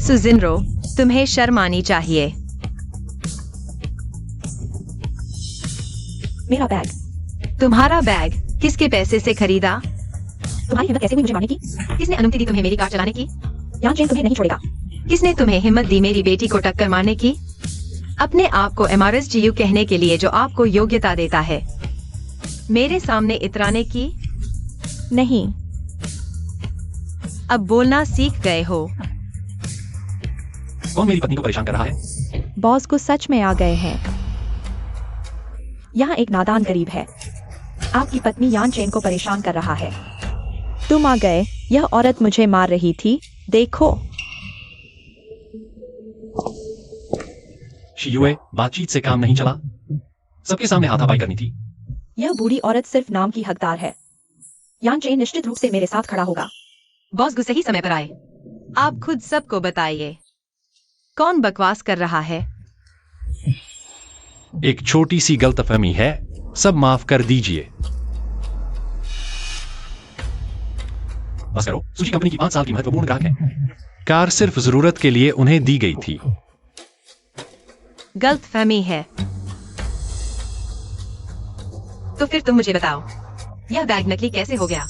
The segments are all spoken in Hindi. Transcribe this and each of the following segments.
सुजिनरो, तुम्हें शर्म आनी चाहिए। मेरा बैग। तुम्हारा बैग किसके पैसे से खरीदा? तुम्हारी हिम्मत कैसे हुई मुझे मारने की? किसने अनुमति दी तुम्हें मेरी कार चलाने की? यान चेन तुम्हें नहीं छोड़ेगा। किसने तुम्हें हिम्मत दी मेरी बेटी को टक्कर मारने की? अपने आप को MRSGU कहने के लिए जो आपको योग्यता देता है, मेरे सामने इतराने की? नहीं। अब बोलना सीख गए हो। कौन मेरी पत्नी को परेशान कर रहा है? बॉस को सच में आ गए हैं। यहाँ एक नादान गरीब है। आपकी पत्नी यान चेन को परेशान कर रहा है। तुम आ गए। यह औरत मुझे मार रही थी, देखो। शियुए, बातचीत से काम नहीं चला। सबके सामने हाथापाई करनी थी। यह बूढ़ी औरत सिर्फ नाम की हकदार है। यान चेन निश्चित रूप से मेरे साथ खड़ा होगा। बॉस गुस्से ही समय पर आए। आप खुद सबको बताइए, कौन बकवास कर रहा है? एक छोटी सी गलतफहमी है, सब माफ कर दीजिए। बस करो, सुशी कंपनी की 5 साल की महत्वपूर्ण ग्राहक है। कार सिर्फ जरूरत के लिए उन्हें दी गई थी। गलतफहमी है तो फिर तुम मुझे बताओ, यह बैग नकली कैसे हो गया?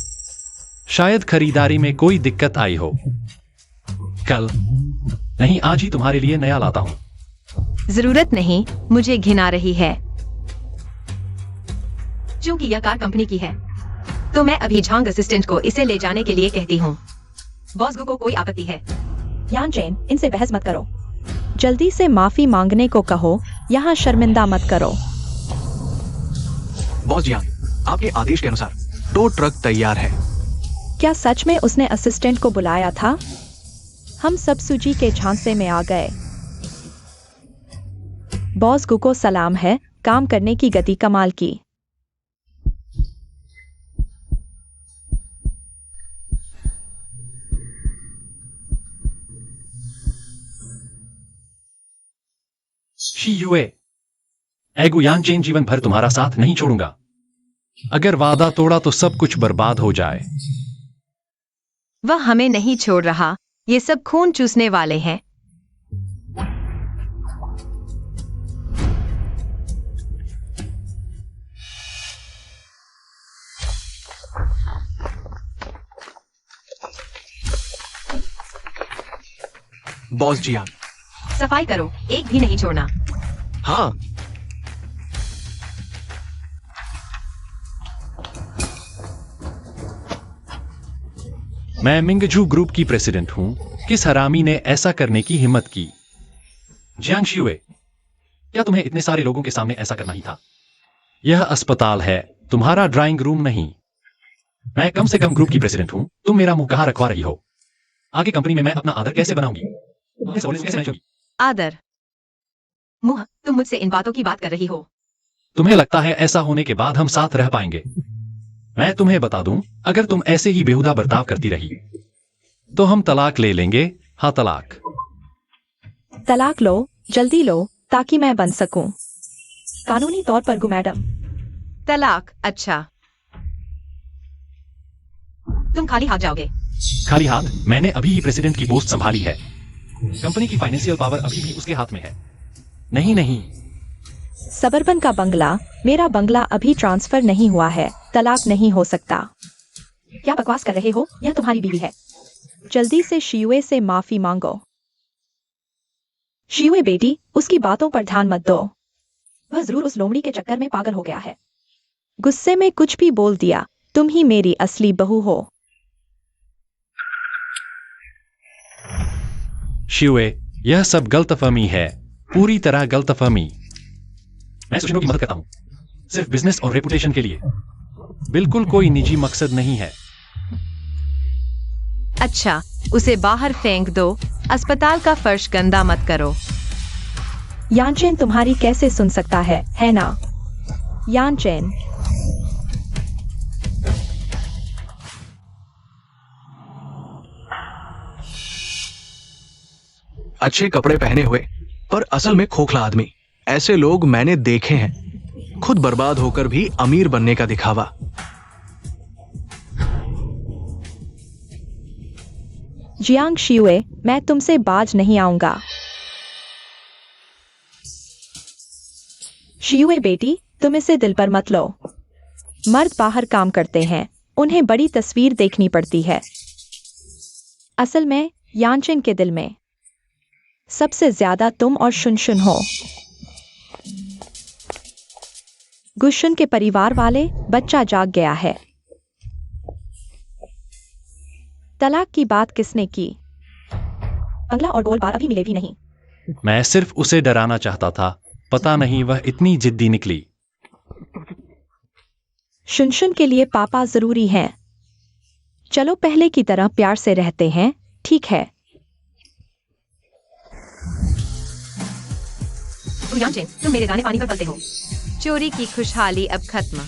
शायद खरीदारी में कोई दिक्कत आई हो। कल नहीं, आज ही तुम्हारे लिए नया लाता हूं। जरूरत नहीं, मुझे घिन आ रही है। क्योंकि यह कार कंपनी की है, तो मैं अभी झांग असिस्टेंट को इसे ले जाने के लिए कहती हूँ। बॉस को कोई आपत्ति है? यान चेन, इनसे बहस मत करो। जल्दी से माफी मांगने को कहो, यहाँ शर्मिंदा मत करो। बॉस जियान, आपके आदेश के अनुसार टो ट्रक तैयार है। क्या सच में उसने असिस्टेंट को बुलाया था? हम सब सूची के झांसे में आ गए। बॉस को सलाम है, काम करने की गति कमाल की। शियुए, एगो यान चेन जीवन भर तुम्हारा साथ नहीं छोड़ूंगा। अगर वादा तोड़ा तो सब कुछ बर्बाद हो जाए। वह हमें नहीं छोड़ रहा, ये सब खून चूसने वाले हैं। बॉस जियान। सफाई करो, एक भी नहीं छोड़ना। हाँ। मैं मिंगजू ग्रुप की प्रेसिडेंट हूं। किस हरामी ने ऐसा करने की हिम्मत की? जियांग शियुए, क्या तुम्हें इतने सारे लोगों के सामने ऐसा करना ही था? यह अस्पताल है, तुम्हारा ड्राइंग रूम नहीं। मैं कम से कम ग्रुप की प्रेसिडेंट हूं, तुम मेरा मुंह कहां रखवा रही हो? आगे कंपनी में मैं अपना आदर कैसे बनाऊंगी? आदर? मुंह, तुम मुझसे इन बातों की बात कर रही हो? तुम्हें लगता है ऐसा होने के बाद हम साथ रह पाएंगे? मैं तुम्हें बता दूं, अगर तुम ऐसे ही बेहुदा बर्ताव करती रही तो हम तलाक ले लेंगे। हाँ, तलाक। तलाक लो, जल्दी लो, ताकि मैं बन सकूं। कानूनी तौर पर गु मैडम। तलाक? अच्छा, तुम खाली हाथ जाओगे? खाली हाथ? मैंने अभी ही प्रेसिडेंट की पोस्ट संभाली है। कंपनी की फाइनेंशियल पावर अभी भी उसके हाथ में है। नहीं नहीं, सबरबन का बंगला, मेरा बंगला अभी ट्रांसफर नहीं हुआ है, तलाक नहीं हो सकता। क्या बकवास कर रहे हो? यह तुम्हारी बीवी है। जल्दी से शियुए से माफी मांगो। शियुए बेटी, उसकी बातों पर ध्यान मत दो। वह जरूर उस लोमड़ी के चक्कर में पागल हो गया है। गुस्से में कुछ भी बोल दिया। तुम ही मेरी असली बहू हो। शियुए, यह सब गलतफहमी है, पूरी तरह गलतफहमी। मैं सुशीनो की मदद करता हूं, सिर्फ बिजनेस और रेपुटेशन के लिए। बिल्कुल कोई निजी मकसद नहीं है। अच्छा, उसे बाहर फेंक दो। अस्पताल का फर्श गंदा मत करो। यानचेन तुम्हारी कैसे सुन सकता है ना? यानचेन। अच्छे कपड़े पहने हुए पर असल में खोखला आदमी, ऐसे लोग मैंने देखे हैं। खुद बर्बाद होकर भी अमीर बनने का दिखावा। जियांग शियुए, मैं तुमसे बाज नहीं आऊंगा। शियुए बेटी, तुम इसे दिल पर मत लो। मर्द बाहर काम करते हैं, उन्हें बड़ी तस्वीर देखनी पड़ती है। असल में यानचेन के दिल में सबसे ज्यादा तुम और शुनशुन हो। गुशुन के परिवार वाले, बच्चा जाग गया है। तलाक की बात किसने की? बंगला और गोल्ड बार अभी मिले भी नहीं। मैं सिर्फ उसे डराना चाहता था, पता नहीं वह इतनी जिद्दी निकली। शुनशुन के लिए पापा जरूरी हैं। चलो पहले की तरह प्यार से रहते हैं, ठीक है? यानचेन, तुम मेरे दाने पानी पर पलते हो। चोरी की खुशहाली अब खत्म।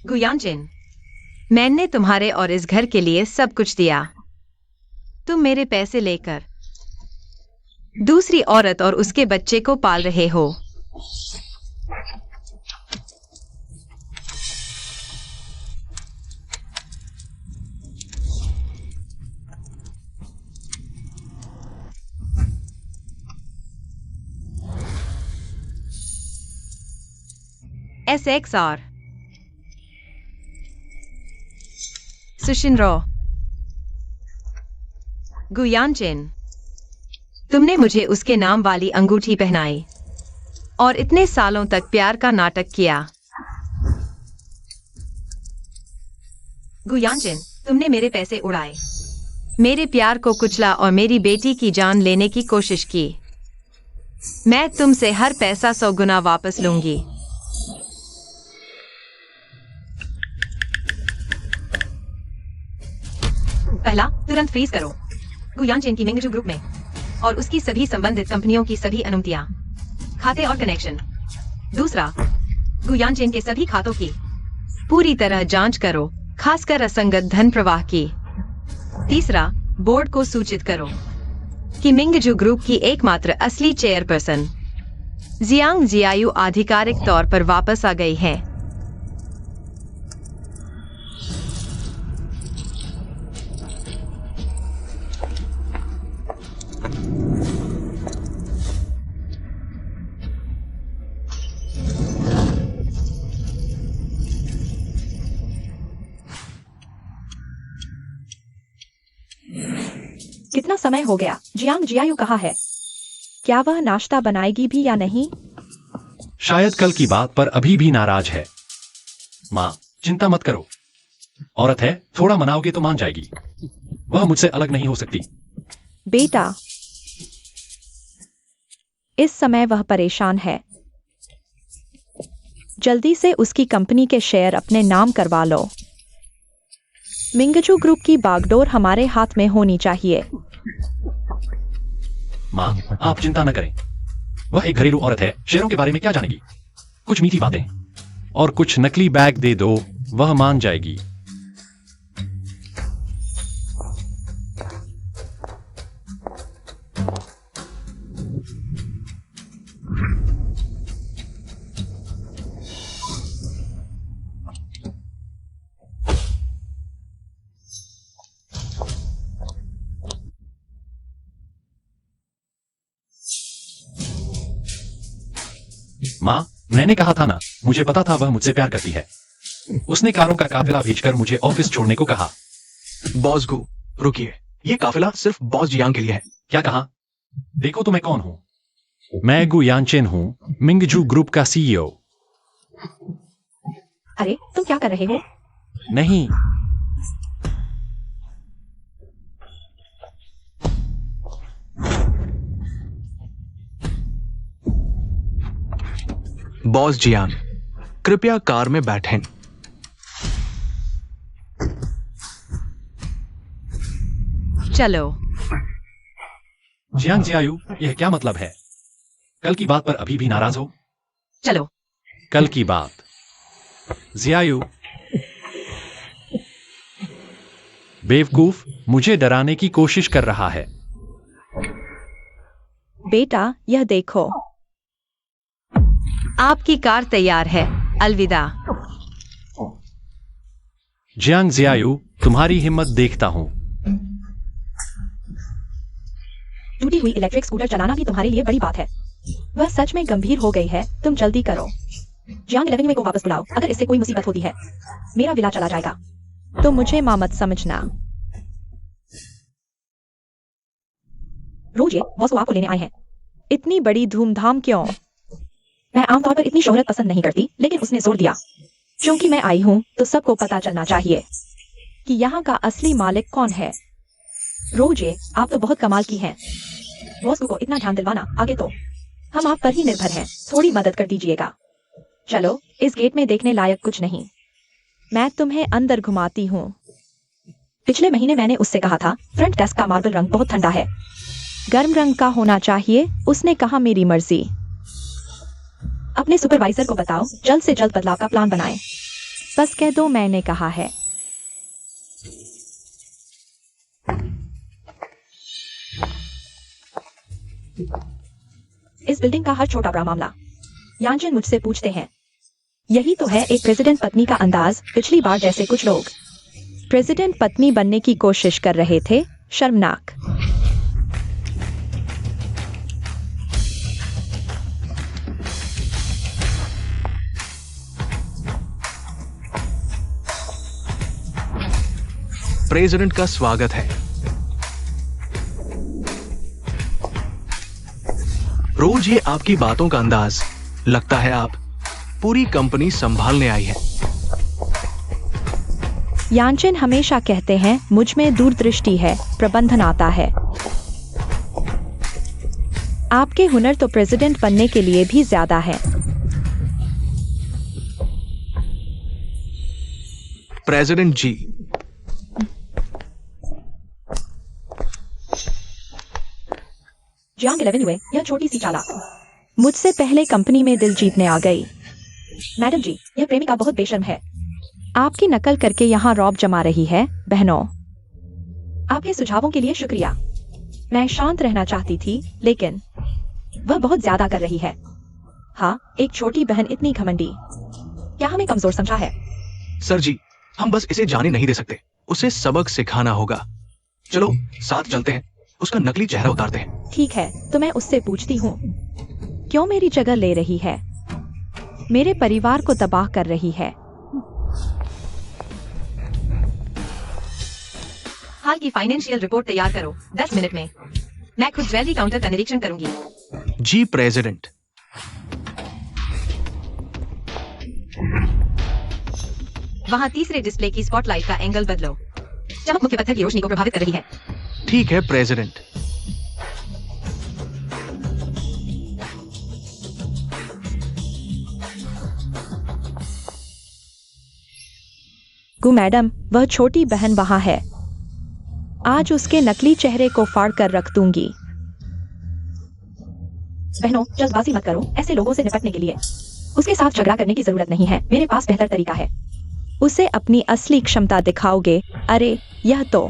गुयानचेन, मैंने तुम्हारे और इस घर के लिए सब कुछ दिया। तुम मेरे पैसे लेकर दूसरी औरत और उसके बच्चे को पाल रहे हो। SXR सुशिनरो, गुयानचेन, तुमने मुझे उसके नाम वाली अंगूठी पहनाई और इतने सालों तक प्यार का नाटक किया। गुयानचेन, तुमने मेरे पैसे उड़ाए, मेरे प्यार को कुचला और मेरी बेटी की जान लेने की कोशिश की। मैं तुमसे हर पैसा 100 गुना वापस लूंगी। पहला, तुरंत फ्रीज करो गुयानचेन की मिंगजू ग्रुप में और उसकी सभी संबंधित कंपनियों की सभी अनुमतियां, खाते और कनेक्शन। दूसरा, गुयानचेन के सभी खातों की पूरी तरह जांच करो, खासकर असंगत धन प्रवाह की। तीसरा, बोर्ड को सूचित करो कि मिंगजू ग्रुप की एकमात्र असली चेयरपर्सन जियांग जियायू आधिकारिक तौर पर वापस आ गई है। कितना समय हो गया? जियांग जियायू कहाँ है? क्या वह नाश्ता बनाएगी भी या नहीं? शायद कल की बात पर अभी भी नाराज है। माँ, चिंता मत करो, औरत है, थोड़ा मनाओगे तो मान जाएगी। वह मुझसे अलग नहीं हो सकती। बेटा, इस समय वह परेशान है। जल्दी से उसकी कंपनी के शेयर अपने नाम करवा लो। मिंगजू ग्रुप की बागडोर हमारे हाथ में होनी चाहिए। माँ, आप चिंता न करें। वह एक घरेलू औरत है, शेयरों के बारे में क्या जानेगी? कुछ मीठी बातें और कुछ नकली बैग दे दो, वह मान जाएगी। माँ, मैंने कहा था ना, मुझे पता था वह मुझसे प्यार करती है। उसने कारों का काफिला भेजकर मुझे ऑफिस छोड़ने को कहा। बॉस गु, रुकिए, ये काफिला सिर्फ बॉस जियांग के लिए है। क्या कहा? देखो तो मैं कौन हूँ। मैं गु यानचेन हूँ, मिंगजू ग्रुप का CEO। अरे, तुम क्या कर रहे हो? नहीं, बॉस जियांग, कृपया कार में बैठें। चलो। जियांग जियायू, यह क्या मतलब है? कल की बात पर अभी भी नाराज हो? चलो। कल की बात। जियायू, बेवकूफ, मुझे डराने की कोशिश कर रहा है। बेटा यह देखो। आपकी कार तैयार है। अलविदा। जियांग जियायू, तुम्हारी हिम्मत देखता हूं। टूटी हुई इलेक्ट्रिक स्कूटर चलाना भी तुम्हारे लिए बड़ी बात है। वह सच में गंभीर हो गई है, तुम जल्दी करो। जियांग एवेन्यू को वापस बुलाओ, अगर इससे कोई मुसीबत होती है मेरा विला चला जाएगा। तो मुझे मां मत समझना। रोज ये बॉस को आपको लेने आए हैं। इतनी बड़ी धूमधाम क्यों? मैं आमतौर पर इतनी शोहरत पसंद नहीं करती, लेकिन उसने जोर दिया। क्योंकि मैं आई हूं तो सबको पता चलना चाहिए कि यहाँ का असली मालिक कौन है। रोजे, आप तो बहुत कमाल की हैं। बॉस को इतना ध्यान दिलवाना, आगे तो हम आप पर ही निर्भर हैं। थोड़ी मदद कर दीजिएगा। चलो, इस गेट में देखने लायक कुछ नहीं। मैं तुम्हें अंदर घुमाती हूँ। पिछले महीने मैंने उससे कहा था, फ्रंट डेस्क का मार्बल रंग बहुत ठंडा है, गर्म रंग का होना चाहिए। उसने कहा मेरी मर्जी। अपने सुपरवाइजर को बताओ, जल्द से जल्द बदलाव का प्लान बनाएं। बस कह दो मैंने कहा है। इस बिल्डिंग का हर छोटा बड़ा मामला यांजन मुझसे पूछते हैं। यही तो है एक प्रेसिडेंट पत्नी का अंदाज। पिछली बार जैसे कुछ लोग प्रेसिडेंट पत्नी बनने की कोशिश कर रहे थे। शर्मनाक। प्रेसिडेंट का स्वागत है। रोज ये आपकी बातों का अंदाज, लगता है आप पूरी कंपनी संभालने आई है। यांचन हमेशा कहते हैं मुझ में दूरदृष्टि है, प्रबंधन आता है। आपके हुनर तो प्रेसिडेंट बनने के लिए भी ज्यादा है। प्रेसिडेंट जी, जियांग एवेन्यू, यह छोटी सी चालाक मुझसे पहले कंपनी में दिल जीतने आ गई। मैडम जी, यह प्रेमिका बहुत बेशर्म है। आपकी नकल करके यहाँ रौब जमा रही है। बहनों, आपके सुझावों के लिए शुक्रिया। मैं शांत रहना चाहती थी, लेकिन वह बहुत ज्यादा कर रही है। हाँ, एक छोटी बहन इतनी घमंडी। क्या हमें कमजोर समझा है? सर जी, हम बस इसे जाने नहीं दे सकते। उसे सबक सिखाना होगा। चलो साथ चलते हैं, उसका नकली चेहरा उतारते हैं। ठीक है, तो मैं उससे पूछती हूँ, क्यों मेरी जगह ले रही है? मेरे परिवार को तबाह कर रही है। हाल की फाइनेंशियल रिपोर्ट तैयार करो 10 मिनट में। मैं खुद ज्वेलरी काउंटर का निरीक्षण करूंगी। जी प्रेसिडेंट। वहाँ तीसरे डिस्प्ले की स्पॉटलाइट का एंगल बदलो। चमक मुख्य पत्थर की रोशनी को प्रभावित कर रही है। ठीक है प्रेसिडेंट। गु मैडम, वह छोटी बहन वहां है। आज उसके नकली चेहरे को फाड़ कर रख दूंगी। बहनों, जल्दबाजी मत करो। ऐसे लोगों से निपटने के लिए उसके साथ झगड़ा करने की जरूरत नहीं है। मेरे पास बेहतर तरीका है। उसे अपनी असली क्षमता दिखाओगे? अरे, यह तो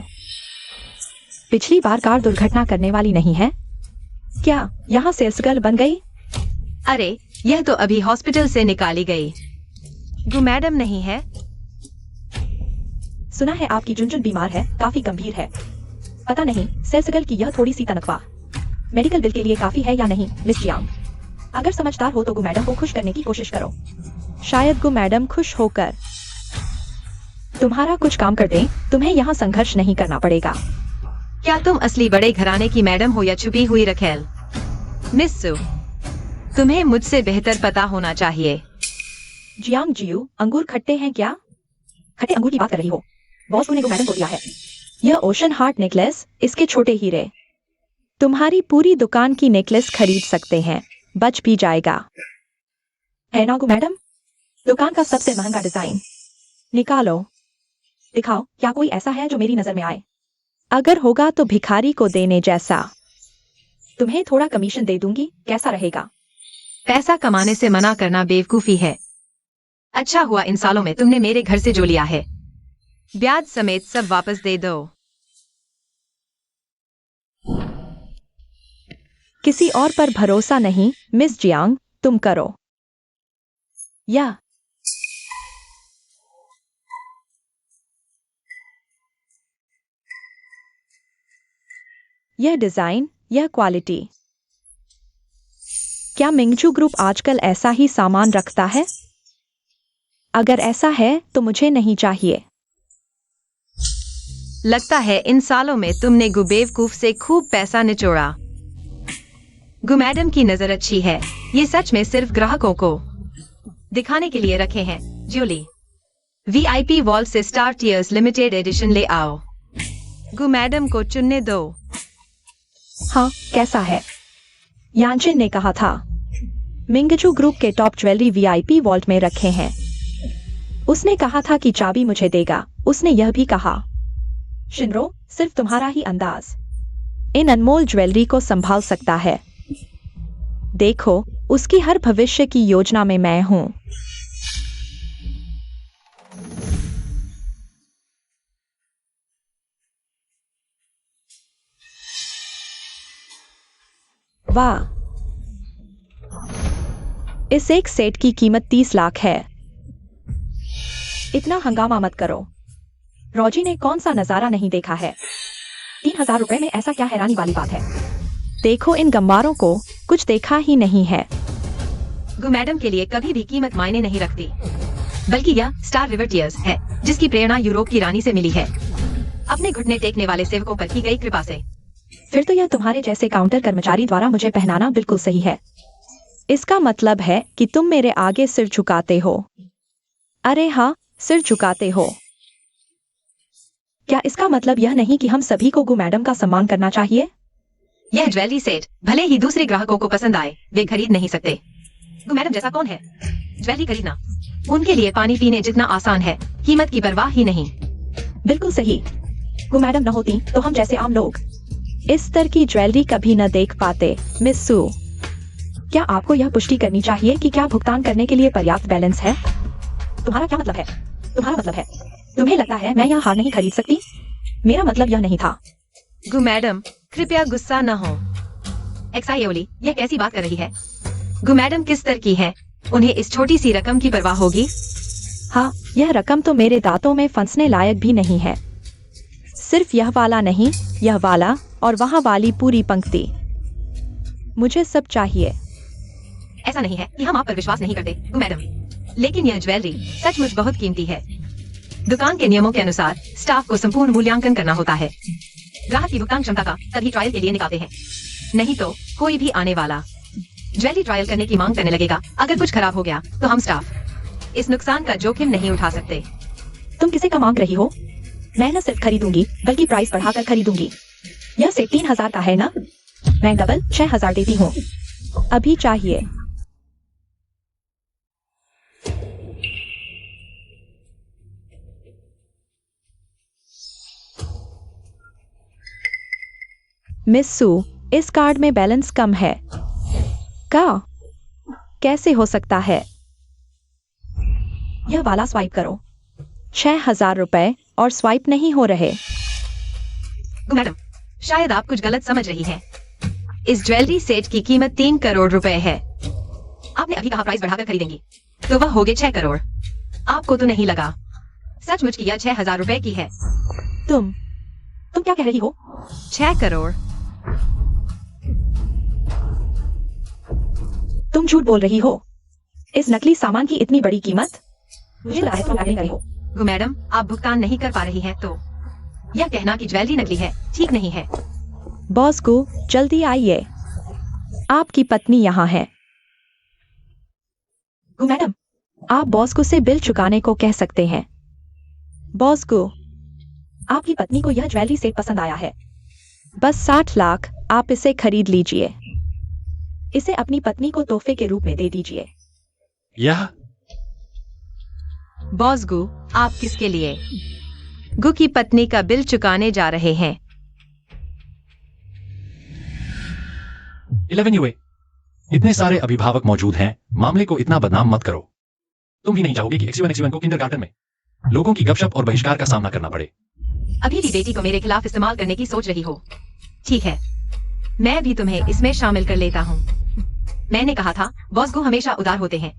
पिछली बार कार दुर्घटना करने वाली नहीं है क्या? यहाँ सेल्स गर्ल बन गई? अरे, यह तो अभी हॉस्पिटल से निकाली गई। गु मैडम नहीं है। सुना है आपकी जुनजुन बीमार है, काफी गंभीर है। पता नहीं सेल्स गर्ल की यह थोड़ी सी तनख्वाह मेडिकल बिल के लिए काफी है या नहीं। मिस जियांग, अगर समझदार हो तो गु मैडम को खुश करने की कोशिश करो। शायद गु मैडम खुश होकर तुम्हारा कुछ काम कर दें। तुम्हें यहाँ संघर्ष नहीं करना पड़ेगा। क्या तुम असली बड़े घराने की मैडम हो या छुपी हुई रखेल? मिस सु, तुम्हें मुझसे बेहतर पता होना चाहिए। जियांग जियू, अंगूर खट्टे हैं क्या? खट्टे अंगूर की बात कर रही हो? बॉस ने गु मैडम को दिया है। यह ओशन हार्ट नेकलेस, इसके छोटे हीरे तुम्हारी पूरी दुकान की नेकलेस खरीद सकते हैं। बच भी जाएगा, है ना गु मैडम? दुकान का सबसे महंगा डिजाइन निकालो, दिखाओ। क्या कोई ऐसा है जो मेरी नजर में आए? अगर होगा तो भिखारी को देने जैसा। तुम्हें थोड़ा कमीशन दे दूंगी, कैसा रहेगा? पैसा कमाने से मना करना बेवकूफी है। अच्छा हुआ इन सालों में तुमने मेरे घर से जो लिया है, ब्याज समेत सब वापस दे दो। किसी और पर भरोसा नहीं, मिस जियांग, तुम करो। या यह डिजाइन, यह क्वालिटी। क्या मिंगजू ग्रुप आजकल ऐसा ही सामान रखता है? अगर ऐसा है तो मुझे नहीं चाहिए। लगता है इन सालों में तुमने गु बेवकूफ से खूब पैसा निचोड़ा। गु मैडम की नजर अच्छी है, ये सच में सिर्फ ग्राहकों को दिखाने के लिए रखे हैं। ज्यूली, VIP वॉल से स्टार टीयर्स लिमिटेड एडिशन ले आओ। गु मैडम को चुनने दो। हाँ, कैसा है? यांचिन ने कहा था मिंगजू ग्रुप के टॉप ज्वेलरी VIP वॉल्ट में रखे हैं। उसने कहा था कि चाबी मुझे देगा। उसने यह भी कहा, शिनरो, सिर्फ तुम्हारा ही अंदाज इन अनमोल ज्वेलरी को संभाल सकता है। देखो, उसकी हर भविष्य की योजना में मैं हूं। वाह, इस एक सेट की कीमत 30 लाख है। इतना हंगामा मत करो। रोजी ने कौन सा नजारा नहीं देखा है? 3000 रुपए में ऐसा क्या हैरानी वाली बात है? देखो, इन गम्बारों को कुछ देखा ही नहीं है। गु मैडम के लिए कभी भी कीमत मायने नहीं रखती, बल्कि यह स्टार रिवर टीयर्स है, जिसकी प्रेरणा यूरोप की रानी से मिली है, अपने घुटने टेकने वाले सेवकों पर की गई कृपा से। फिर तो यह तुम्हारे जैसे काउंटर कर्मचारी द्वारा मुझे पहनाना बिल्कुल सही है। इसका मतलब है कि तुम मेरे आगे सिर झुकाते हो। अरे हाँ, सिर झुकाते हो। क्या इसका मतलब यह नहीं कि हम सभी को गु मैडम का सम्मान करना चाहिए? यह ज्वेलरी सेट भले ही दूसरे ग्राहकों को पसंद आए, वे खरीद नहीं सकते। गु मैडम जैसा कौन है? ज्वेलरी खरीदना उनके लिए पानी पीने जितना आसान है, कीमत की परवाह ही नहीं। बिल्कुल सही। गु मैडम न होती तो हम जैसे आम लोग इस स्तर की ज्वेलरी कभी न देख पाते। मिस सू, क्या आपको यह पुष्टि करनी चाहिए कि क्या भुगतान करने के लिए पर्याप्त बैलेंस है? तुम्हारा क्या मतलब है? तुम्हारा मतलब है तुम्हें लगता है मैं यह हार नहीं खरीद सकती? मेरा मतलब यह नहीं था। गु मैडम, कृपया गुस्सा न हो। एक्सायोली, यह कैसी बात कर रही है? गु मैडम किस स्तर की है? उन्हें इस छोटी सी रकम की परवाह होगी? हाँ, यह रकम तो मेरे दांतों में फंसने लायक भी नहीं है। सिर्फ यह वाला नहीं, यह वाला और वहां वाली पूरी पंक्ति। मुझे सब चाहिए। ऐसा नहीं है कि हम आप पर विश्वास नहीं करते, गु मैडम, लेकिन यह ज्वेलरी सचमुच बहुत कीमती है। दुकान के नियमों के अनुसार स्टाफ को संपूर्ण मूल्यांकन करना होता है। ग्राहक की भुगतान क्षमता का तभी ट्रायल के लिए निकालते हैं, नहीं तो कोई भी आने वाला ज्वेलरी ट्रायल करने की मांग करने लगेगा। अगर कुछ खराब हो गया तो हम स्टाफ इस नुकसान का जोखिम नहीं उठा सकते। तुम किसे का मांग रही हो? मैं न सिर्फ खरीदूंगी बल्कि प्राइस बढ़ाकर खरीदूंगी। यह सेट 3000 का है ना? मैं डबल 6000 देती हूँ। अभी चाहिए। मिस सू, इस कार्ड में बैलेंस कम है। का कैसे हो सकता है? यह वाला स्वाइप करो। 6000 रुपए और स्वाइप नहीं हो रहे। मैडम, शायद आप कुछ गलत समझ रही हैं। इस ज्वेलरी सेट की कीमत 3 करोड़ रुपए है। आपने अभी कहा प्राइस बढ़ाकर खरीदेंगी, तो वह हो गए 6 करोड़। आपको तो नहीं लगा सचमुच की यह 6000 रुपए की है? तुम क्या कह रही हो? 6 करोड़। तुम झूठ बोल रही हो। इस नकली सामान की इतनी बड़ी कीमत? मुझे लगा है तुम नहीं कर रही हो। गु मैडम, आप भुगतान नहीं कर पा रही हैं तो यह कहना कि ज्वेलरी नकली है ठीक नहीं है। बॉस को जल्दी आइए, आपकी पत्नी यहाँ है। गु मैडम, आप बॉस को से बिल चुकाने को कह सकते हैं। बॉस को, आपकी पत्नी को यह ज्वेलरी सेट पसंद आया है। बस 60 लाख, आप इसे खरीद लीजिए। इसे अपनी पत्नी को तोहफे के रूप में दे दीजिए। यह बॉस गु, आप किसके लिए गु की पत्नी का बिल चुकाने जा रहे हैं? 11 UA, इतने सारे अभिभावक मौजूद हैं, मामले को इतना बदनाम मत करो। तुम भी नहीं चाहोगे कि XU1 को किंडरगार्टन में लोगों की गपशप और बहिष्कार का सामना करना पड़े। अभी भी बेटी को मेरे खिलाफ इस्तेमाल करने की सोच रही हो? ठीक है, मैं भी तुम्हें इसमें शामिल कर लेता हूँ। मैंने कहा था बॉस गु हमेशा उदार होते हैं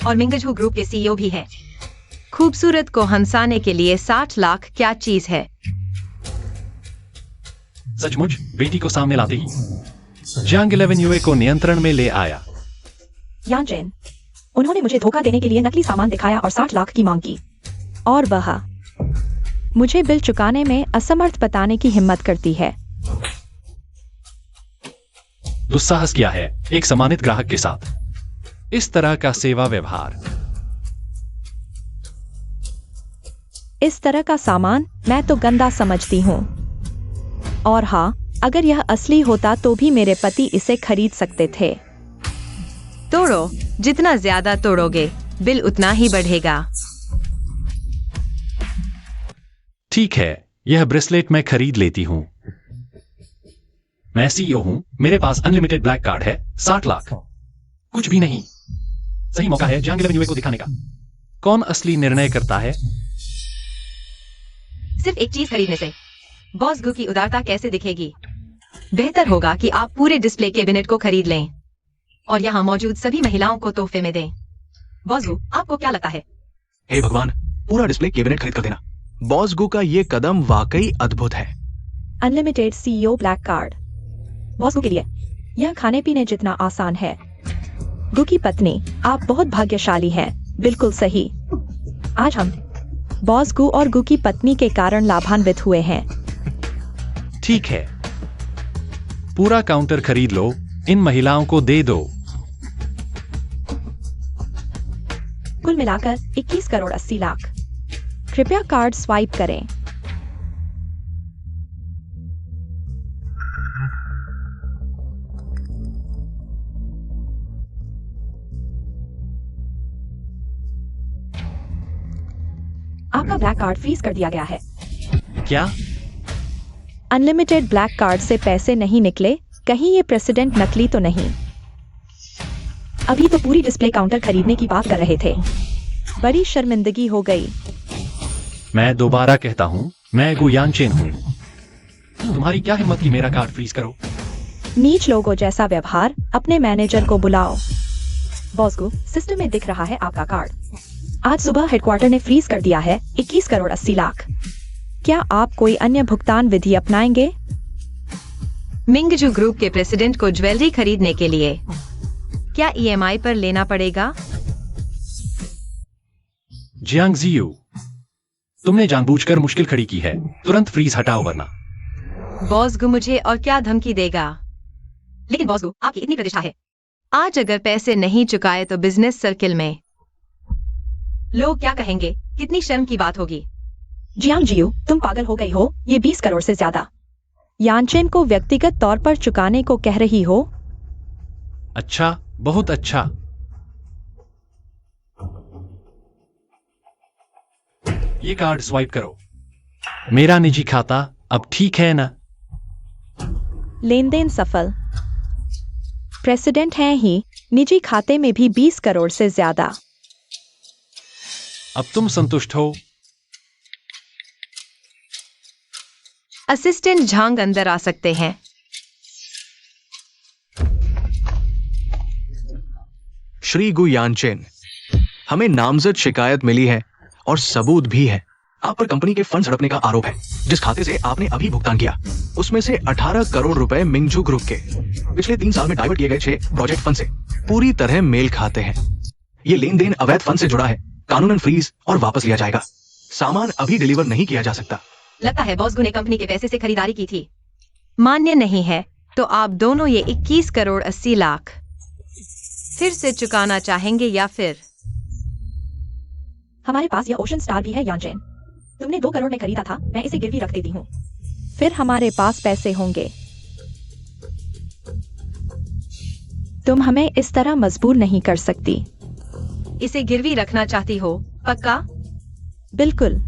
और मिंगजू ग्रुप के सीईओ भी है। खूबसूरत को हंसाने के लिए 60 लाख क्या चीज है। सचमुच बेटी को सामने लाते ही जियांग 11 यूए को नियंत्रण में ले आया। यानचेन, उन्होंने मुझे धोखा देने के लिए नकली सामान दिखाया और 60 लाख की मांग की, और वह मुझे बिल चुकाने में असमर्थ बताने की हिम्मत करती है। दुस्साहस किया है एक सम्मानित ग्राहक के साथ इस तरह का सेवा व्यवहार। इस तरह का सामान मैं तो गंदा समझती हूँ, और हाँ, अगर यह असली होता तो भी मेरे पति इसे खरीद सकते थे। तोड़ो, जितना ज्यादा तोड़ोगे बिल उतना ही बढ़ेगा। ठीक है, यह ब्रेसलेट मैं खरीद लेती हूं। मैं सीईओ हूं, मेरे पास अनलिमिटेड ब्लैक कार्ड है। 60 लाख कुछ भी नहीं। सही मौका है जियांग 11 यूए को दिखाने का। कौन असली निर्णय करता है? सिर्फ एक चीज खरीदने से बॉस गु की उदारता कैसे दिखेगी? बेहतर होगा कि आप पूरे डिस्प्ले कैबिनेट को खरीद लें और यहाँ मौजूद सभी महिलाओं को तोहफे में दें। बॉस गु, आपको क्या लगता है? हे भगवान, पूरा डिस्प्ले कैबिनेट खरीद कर देना। बॉस गु का ये कदम वाकई अद्भुत है। Unlimited CEO black card boss गु के लिए यह खाने पीने जितना आसान है। गु की पत्नी, आप बहुत भाग्यशाली हैं। बिल्कुल सही। आज हम बॉस गु और गु की पत्नी के कारण लाभान्वित हुए हैं। ठीक है, पूरा काउंटर खरीद लो, इन महिलाओं को दे दो। कुल मिलाकर 21 करोड़ 80 लाख। कृपया कार्ड स्वाइप करें। आपका ब्लैक कार्ड फ्रीज कर दिया गया है। क्या? अनलिमिटेड ब्लैक कार्ड से पैसे नहीं निकले? कहीं ये प्रेसिडेंट नकली तो नहीं? अभी तो पूरी डिस्प्ले काउंटर खरीदने की बात कर रहे थे। बड़ी शर्मिंदगी हो गई। मैं दोबारा कहता हूं, मैं गु यानचेन हूं। तुम्हारी क्या हिम्मत की मेरा कार्ड फ्रीज करो? नीच लोगों जैसा व्यवहार। अपने मैनेजर को बुलाओ। बॉस गु, सिस्टम में दिख रहा है आपका कार्ड। आज सुबह हेडक्वार्टर ने फ्रीज कर दिया है 21 करोड़ 80 लाख। क्या आप कोई अन्य भुगतान विधि अपनाएंगे? मिंगजू ग्रुप के प्रेसिडेंट को ज्वेलरी खरीदने के लिए क्या ईएमआई पर लेना पड़ेगा? जियांग जियू, तुमने जानबूझकर मुश्किल खड़ी की है। तुरंत फ्रीज हटाओ वरना। बॉस गु मुझे और क्या धमकी देगा? लेकिन बॉस गु, आपकी इतनी प्रतिष्ठा है। आज अगर पैसे नहीं चुकाए तो बिजनेस सर्किल में लोग क्या कहेंगे? कितनी शर्म की बात होगी। जियांग जियू, तुम पागल हो गई हो। ये 20 करोड़ से ज्यादा। यानचेन को व्यक्तिगत तौर पर चुकाने को कह रही हो? अच्छा, बहुत अच्छा। ये कार्ड स्वाइप करो। मेरा निजी खाता अब ठीक है ना? लेन देन सफल। प्रेसिडेंट हैं ही, निजी खाते में भी 20 करोड़ से ज्यादा। अब तुम संतुष्ट हो? असिस्टेंट झांग अंदर आ सकते हैं। श्री गु यानचेन, हमें नामजद शिकायत मिली है और सबूत भी है। आप पर कंपनी के फंड हड़पने का आरोप है। जिस खाते से आपने अभी भुगतान किया, उसमें से 18 करोड़ रुपए मिंगजू ग्रुप के पिछले 3 साल में डाइवर्ट किए गए 6 प्रोजेक्ट फंड से पूरी तरह मेल खाते हैं। ये लेन देन अवैध फंड से जुड़ा है। कानूनन फ्रीज और वापस लिया जाएगा। सामान अभी डिलीवर नहीं किया जा सकता। लगता है बॉस गु ने कंपनी के पैसे से खरीदारी की थी। मान्य नहीं है तो आप दोनों ये 21 करोड़ 80 लाख फिर से चुकाना चाहेंगे या फिर? हमारे पास यह ओशन स्टार भी है यानचेन। तुमने 2 करोड़ में खरीदा था। मैं इसे गिरवी रख देती हूँ। फिर हमारे पास पैसे होंगे। तुम हमें इस तरह मजबूर नहीं कर सकती। इसे गिरवी रखना चाहती हो? पक्का? बिल्कुल।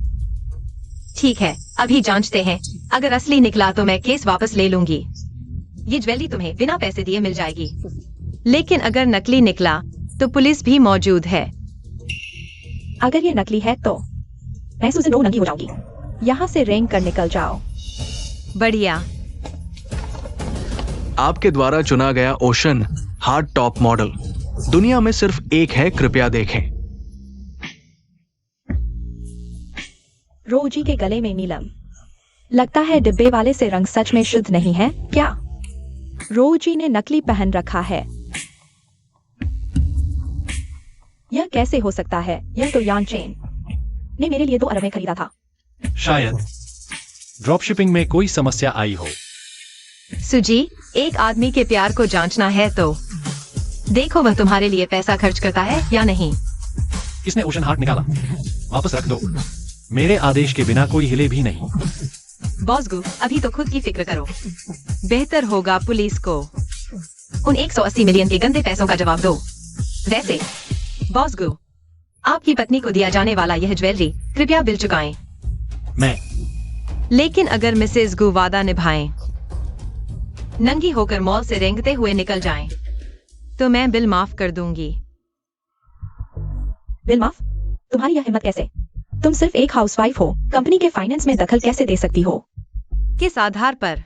ठीक है, अभी जांचते हैं। अगर असली निकला तो मैं केस वापस ले लूंगी। ये ज्वेलरी तुम्हें बिना पैसे दिए मिल जाएगी। लेकिन अगर नकली निकला तो पुलिस भी मौजूद है। अगर ये नकली है तो मैं सुसे नो नंगी हो जाऊंगी। यहाँ से रेंग कर निकल जाओ। बढ़िया। आपके द्वारा चुना गया ओशन हार्ड टॉप मॉडल दुनिया में सिर्फ एक है, कृपया देखें। रोजी के गले में नीलम। लगता है डिब्बे वाले से रंग सच में शुद्ध नहीं है क्या? रोजी ने नकली पहन रखा है। यह कैसे हो सकता है? यह तो यान चेन ने मेरे लिए 2 अरब में खरीदा था। शायद ड्रॉप शिपिंग में कोई समस्या आई हो। सुजी, एक आदमी के प्यार को जांचना है तो देखो वह तुम्हारे लिए पैसा खर्च करता है या नहीं। किसने ओशन हार्ट निकाला? वापस रख दो। मेरे आदेश के बिना कोई हिले भी नहीं। बॉसगू, अभी तो खुद की फिक्र करो। बेहतर होगा पुलिस को उन 180 मिलियन के गंदे पैसों का जवाब दो। वैसे बॉसगू, आपकी पत्नी को दिया जाने वाला यह ज्वेलरी कृपया बिल चुकाएं। मैं लेकिन अगर मिसेस गु वादा निभाएं, नंगी होकर मॉल से रेंगते हुए निकल जाएं, तो मैं बिल माफ कर दूंगी। बिल माफ? तुम्हारी यह हिम्मत कैसे? तुम सिर्फ एक हाउसवाइफ हो, कंपनी के फाइनेंस में दखल कैसे दे सकती हो? किस आधार पर?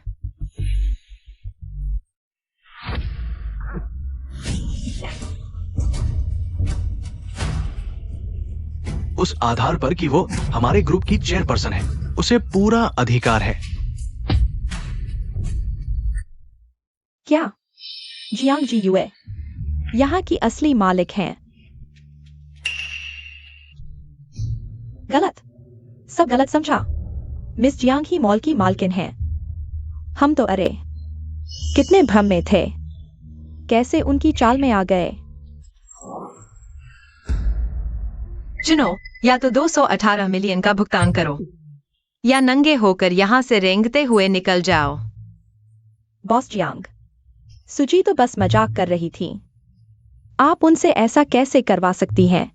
उस आधार पर कि वो हमारे ग्रुप की चेयरपर्सन है, उसे पूरा अधिकार है। क्या जियांग जी युए यहाँ की असली मालिक हैं? गलत, सब गलत समझा। मिस जियांग ही मॉल की मालकिन हैं। हम तो अरे कितने भ्रम में थे, कैसे उनकी चाल में आ गए। चुनो, या तो 218 मिलियन का भुगतान करो या नंगे होकर यहाँ से रेंगते हुए निकल जाओ। बॉस जियांग, सुजी तो बस मजाक कर रही थी। आप उनसे ऐसा कैसे करवा सकती हैं?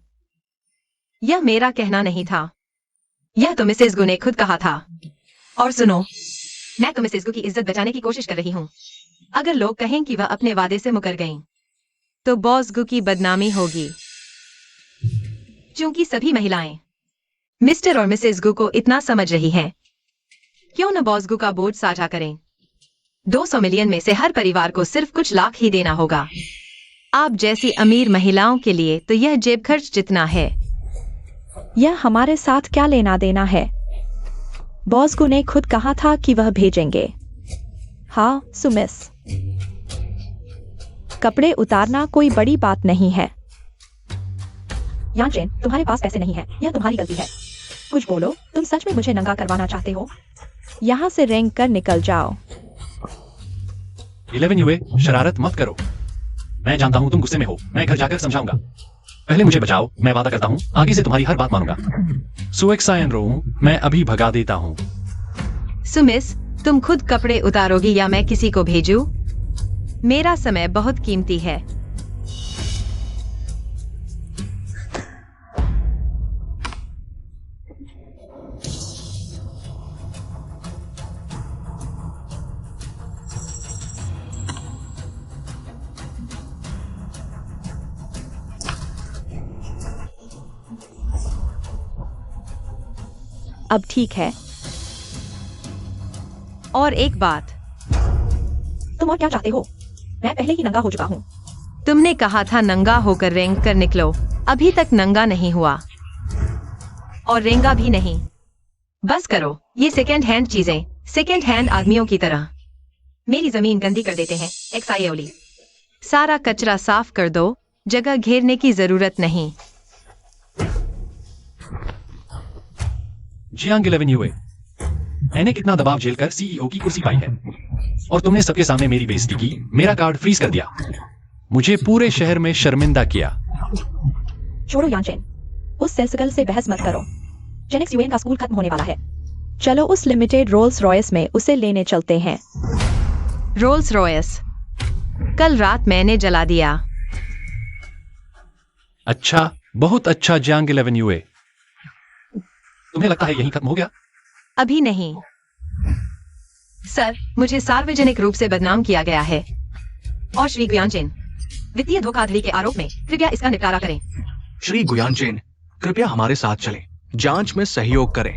यह मेरा कहना नहीं था, यह तो मिसेस गु ने खुद कहा था। और सुनो, मैं तो मिसेस गु की इज्जत बचाने की कोशिश कर रही हूँ। अगर लोग कहें कि वह अपने वादे से मुकर गईं, तो बॉस गु की बदनामी होगी। क्योंकि सभी महिलाएं मिस्टर और मिसेस गु को इतना समझ रही हैं, क्यों न बॉस गु का बोझ साझा करें। 200 मिलियन में से हर परिवार को सिर्फ कुछ लाख ही देना होगा। आप जैसी अमीर महिलाओं के लिए तो यह जेब खर्च जितना है। यह हमारे साथ क्या लेना देना है? बॉस गु ने खुद कहा था कि वह भेजेंगे। हाँ सुमिस, कपड़े उतारना कोई बड़ी बात नहीं है। यांचेन, तुम्हारे पास पैसे नहीं है, यह तुम्हारी गलती है। कुछ बोलो, तुम सच में मुझे नंगा करवाना चाहते हो? यहाँ से रेंग कर निकल जाओ। 11 युए, शरारत मत करो। मैं जानता हूँ तुम गुस्से में हो, मैं घर जाकर समझाऊंगा। पहले मुझे बचाओ, मैं वादा करता हूँ आगे से तुम्हारी हर बात मानूंगा। सुएक्सायन रो, मैं अभी भगा देता हूँ। सुमिस, तुम खुद कपड़े उतारोगी या मैं किसी को भेजूं? मेरा समय बहुत कीमती है। अब ठीक है। और एक बात, तुम और क्या चाहते हो? मैं पहले ही नंगा हो चुका हूँ। तुमने कहा था नंगा होकर रेंग कर निकलो, अभी तक नंगा नहीं हुआ और रेंगा भी नहीं। बस करो, ये सेकेंड हैंड चीजें सेकेंड हैंड आदमियों की तरह मेरी जमीन गंदी कर देते हैं। एक्साइओली, सारा कचरा साफ कर दो, जगह घेरने की जरूरत नहीं। जियांग 11 युए, मैंने कितना दबाव झेलकर सीईओ की कुर्सी पाई है, और तुमने सबके सामने मेरी बेइज्जती की, मेरा कार्ड फ्रीज कर दिया, मुझे पूरे शहर में शर्मिंदा किया। छोड़ो यांचेन, उस सेल्सगर्ल से बहस मत करो। जेनेक्स यूएन का स्कूल खत्म होने वाला है। चलो उस लिमिटेड रोल्स रॉयस में उसे लेने चलते हैं। रोल्स रॉयस कल रात मैंने जला दिया। अच्छा, बहुत अच्छा जियांग 11 युए। तुम्हें लगता है यही खत्म हो गया? अभी नहीं सर, मुझे सार्वजनिक रूप से बदनाम किया गया है। और श्री गुयांचेन, वित्तीय धोखाधड़ी के आरोप में कृपया इसका निपटारा करें। श्री गुयांचेन, कृपया हमारे साथ चलें, जांच में सहयोग करें।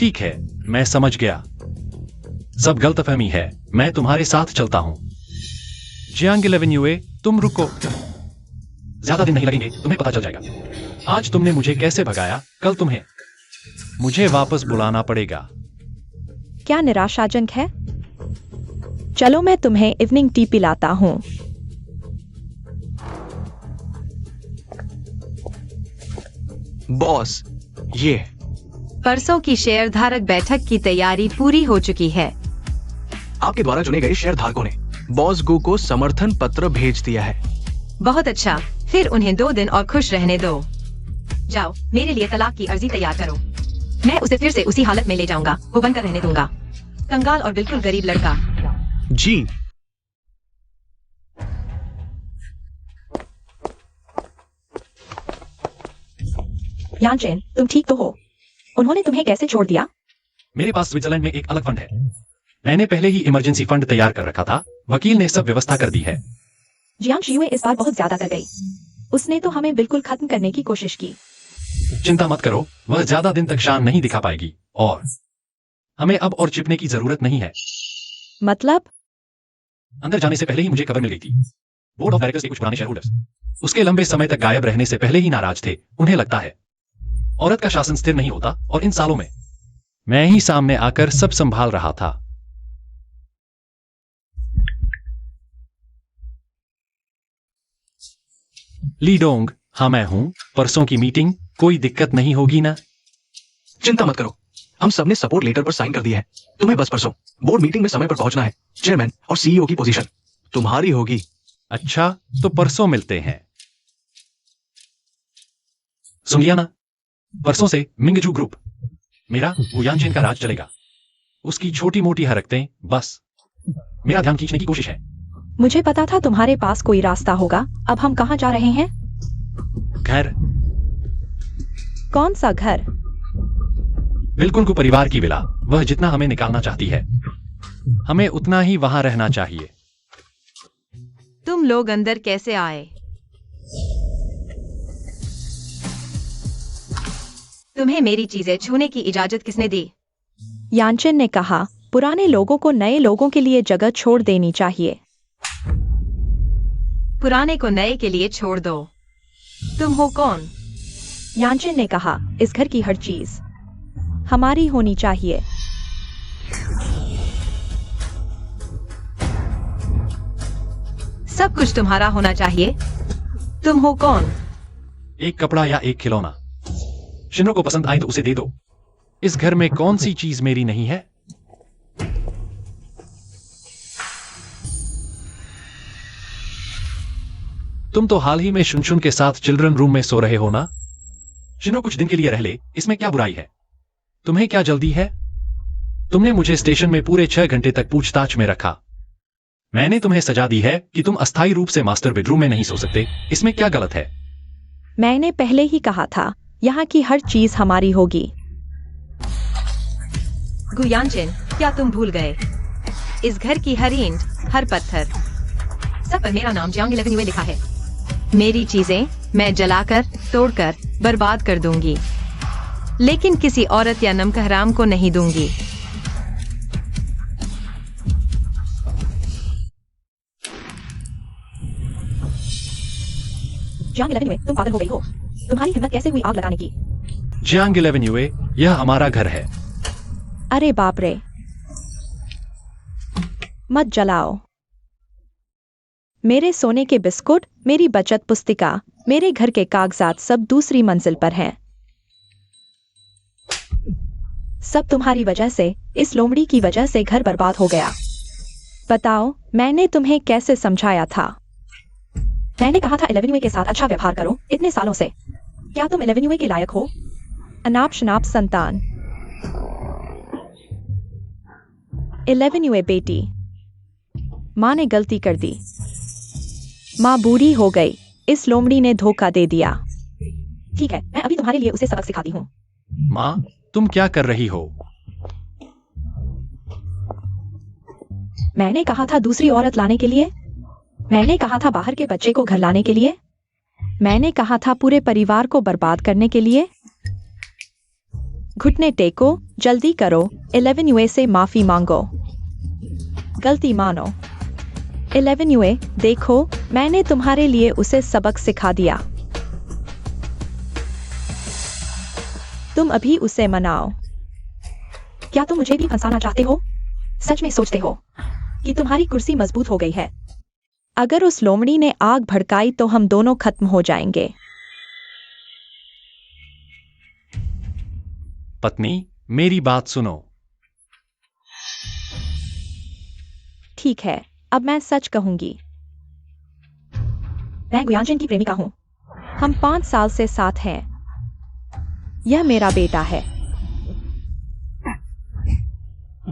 ठीक है, मैं समझ गया। सब गलतफहमी है, मैं तुम्हारे साथ चलता हूं। जियांग 11 यूए, तुम रुको। ज्यादा दिन नहीं लगेंगे, तुम्हें पता चल जाएगा। आज तुमने मुझे कैसे भगाया, कल तुम्हें मुझे वापस बुलाना पड़ेगा। क्या निराशाजनक है? चलो मैं तुम्हें इवनिंग टी पिलाता हूँ। बॉस, ये परसों की शेयरधारक बैठक की तैयारी पूरी हो चुकी है। आपके द्वारा चुने गए शेयर धारकों ने बॉस गू को समर्थन पत्र भेज दिया है। बहुत अच्छा, फिर उन्हें 2 दिन और खुश रहने दो। जाओ, मेरे लिए तलाक की अर्जी तैयार करो। मैं उसे फिर से उसी हालत में ले जाऊंगा, वो बनकर रहने दूंगा। कंगाल और बिल्कुल गरीब लड़का। जी। यानचेन, तुम ठीक तो हो? उन्होंने तुम्हें कैसे छोड़ दिया? मेरे पास स्विट्जरलैंड में एक अलग फंड है। मैंने पहले ही इमरजेंसी फंड तैयार कर रखा था। वकील ने सब व्यवस्था कर दी है। जियांग शियुए इस बार बहुत ज्यादा कर गई। उसने तो हमें बिल्कुल खत्म करने की कोशिश की। चिंता मत करो, वह ज्यादा दिन तक शान नहीं दिखा पाएगी और हमें अब और चिपने की जरूरत नहीं है। मतलब? अंदर जाने से पहले ही मुझे खबर मिल गई थी। बोर्ड ऑफ डायरेक्टर्स के कुछ पुराने शेयर होल्डर्स उसके लंबे समय तक गायब रहने से पहले ही नाराज थे। उन्हें लगता है औरत का शासन स्थिर नहीं होता और इन सालों में मैं ही सामने आकर सब संभाल रहा था। लीडोंग, हाँ मैं हूं। परसों की मीटिंग, कोई दिक्कत नहीं होगी ना? चिंता मत करो, हम सबने सपोर्ट लेटर पर साइन कर दिया है। तुम्हें बस परसों बोर्ड मीटिंग में समय पर पहुंचना है। चेयरमैन और सीईओ की पोजीशन तुम्हारी होगी। अच्छा, तो परसों मिलते हैं। सुन लिया ना? परसों से मिंगजू ग्रुप, मेरा गुयांचेन का राज चलेगा। उसकी छोटी मोटी हरकतें बस मेरा ध्यान खींचने की कोशिश है। मुझे पता था तुम्हारे पास कोई रास्ता होगा। अब हम कहाँ जा रहे हैं? घर। कौन सा घर? बिल्कुल को परिवार की विला। वह जितना हमें निकालना चाहती है, हमें उतना ही वहां रहना चाहिए। तुम लोग अंदर कैसे आए? तुम्हें मेरी चीजें छूने की इजाजत किसने दी? यानचेन ने कहा, पुराने लोगों को नए लोगों के लिए जगह छोड़ देनी चाहिए। पुराने को नए के लिए छोड़ दो। तुम हो कौन? यानचेन ने कहा, इस घर की हर चीज हमारी होनी चाहिए। सब कुछ तुम्हारा होना चाहिए। तुम हो कौन? एक कपड़ा या एक खिलौना, शिनरो को पसंद आए तो उसे दे दो। इस घर में कौन सी चीज मेरी नहीं है? तुम तो हाल ही में शुनशुन के साथ चिल्ड्रन रूम में सो रहे हो ना? शिनरो कुछ दिन के लिए रह ले, इसमें क्या बुराई है? तुम्हें क्या जल्दी है? तुमने मुझे स्टेशन में पूरे 6 घंटे तक पूछताछ में रखा। मैंने तुम्हें सजा दी है कि तुम अस्थायी रूप से मास्टर बेडरूम में नहीं सो सकते। इसमें क्या गलत है? मैंने पहले ही कहा था, यहाँ की हर चीज हमारी होगी। गुयांचेन, क्या तुम भूल गए? इस घर की हर ईंट, हर पत्थर, सब पर मेरा नाम जियांग 11 यूए लिखा है। मेरी चीजें मैं जलाकर, तोड़कर बर्बाद कर दूंगी, लेकिन किसी औरत या नमकहराम को नहीं दूंगी। जियांग 11 यूए, तुम पागल हो गई हो। तुम्हारी हिम्मत कैसे हुई आग लगाने की? जियांग 11 यूए, यह हमारा घर है। अरे बाप रे, मत जलाओ। मेरे सोने के बिस्कुट, मेरी बचत पुस्तिका, मेरे घर के कागजात सब दूसरी मंजिल पर हैं। सब तुम्हारी वजह से, इस लोमड़ी की वजह से घर बर्बाद हो गया। बताओ, मैंने तुम्हें कैसे समझाया था? मैंने कहा था 11 यूए के साथ अच्छा व्यवहार करो। इतने सालों से क्या तुम 11 यूए के लायक हो? अनाप शनाप संतान। 11 यूए बेटी, माँ ने गलती कर दी। माँ बूढ़ी हो गई, इस लोमड़ी ने धोखा दे दिया। ठीक है, मैं अभी तुम्हारे लिए उसे सबक सिखाती हूँ। माँ, तुम क्या कर रही हो? मैंने कहा था दूसरी औरत लाने के लिए। मैंने कहा था बाहर के बच्चे को घर लाने के लिए। मैंने कहा था पूरे परिवार को बर्बाद करने के लिए। घुटने टेको, जल्दी करो। 11 यूए से माफी मांगो। गलती मानो। 11 यूए, देखो, मैंने तुम्हारे लिए उसे सबक सिखा दिया। तुम अभी उसे मनाओ। क्या तुम मुझे भी फंसाना चाहते हो? सच में सोचते हो कि तुम्हारी कुर्सी मजबूत हो गई है? अगर उस लोमड़ी ने आग भड़काई तो हम दोनों खत्म हो जाएंगे। पत्नी, मेरी बात सुनो। ठीक है, अब मैं सच कहूंगी। मैं गुयांचन की प्रेमिका हूं। हम 5 साल से साथ हैं। यह मेरा बेटा है।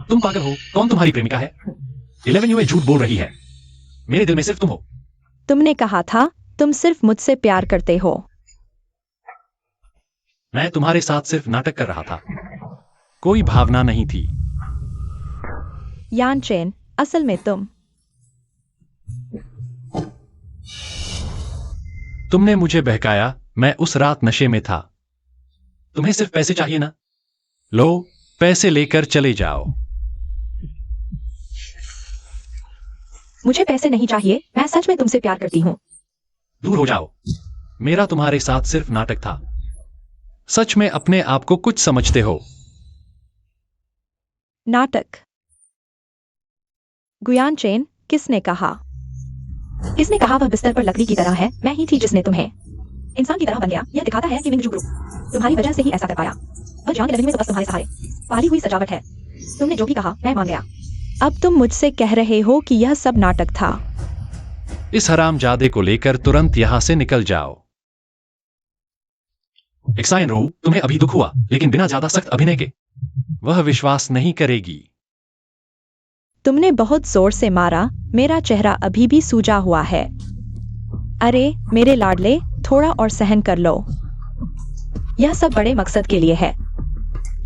तुम पागल हो? कौन तुम्हारी प्रेमिका है? 11 यूए झूठ बोल रही है। मेरे दिल में सिर्फ तुम हो। तुमने कहा था तुम सिर्फ मुझसे प्यार करते हो। मैं तुम्हारे साथ सिर्फ नाटक कर रहा था। कोई भावना नहीं थी। यानचेन, असल में तुमने मुझे बहकाया। मैं उस रात नशे में था। तुम्हें सिर्फ पैसे चाहिए ना? लो, पैसे लेकर चले जाओ। मुझे पैसे नहीं चाहिए। मैं सच में तुमसे प्यार करती हूँ। दूर हो जाओ। मेरा तुम्हारे साथ सिर्फ नाटक था। सच में अपने आप को कुछ समझते हो? नाटक। गुयांचेन, किसने कहा? किसने कहा वह बिस्तर पर लकड़ी की तरह है? मैं ही थी जिसने तुम्हें इंसान की तरह बन गया। यह दिखाता है कि मिंगजू ग्रुप तुम्हारी वजह से ही ऐसा कर पाया। वह जान 11 में तो बस तुम्हारे सहारे पाली हुई सजावट है। तुमने जो भी कहा मैं मान गया। अब तुम मुझसे कह रहे हो कि यह सब नाटक था। इस हरामजादे को लेकर तुरंत यहां से निकल जाओ। एक्साइन रो, तुम्हें अभी दुख हुआ, लेकिन बिना ज्यादा सख्त अभिनय के। वह विश्वास नहीं करेगी। तुमने बहुत जोर से मारा। मेरा चेहरा अभी भी सूजा हुआ है। अरे मेरे लाडले, थोड़ा और सहन कर लो। यह सब बड़े मकसद के लिए है।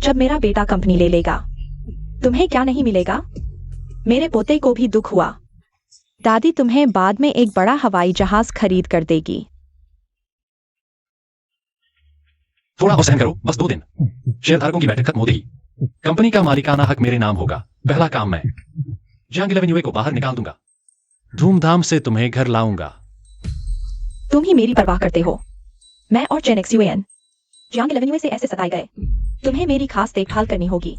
जब मेरा बेटा कंपनी ले लेगा, तुम्हें क्या नहीं मिलेगा? मेरे पोते को भी दुख हुआ। दादी तुम्हें बाद में एक बड़ा हवाई जहाज खरीद कर देगी। थोड़ा और सहन करो, बस 2 दिन। शेयरधारकों की बैठक खत्म होते ही कंपनी का मालिकाना हक मेरे नाम होगा। पहला काम मैं जंग 11 यूए को बाहर निकाल दूंगा। धूमधाम से तुम्हें घर लाऊंगा। तुम ही मेरी परवाह करते हो। मैं और चेन एक्सयूएन जंग 11 यूए से ऐसे सताए गए। तुम्हें मेरी खास देखभाल करनी होगी।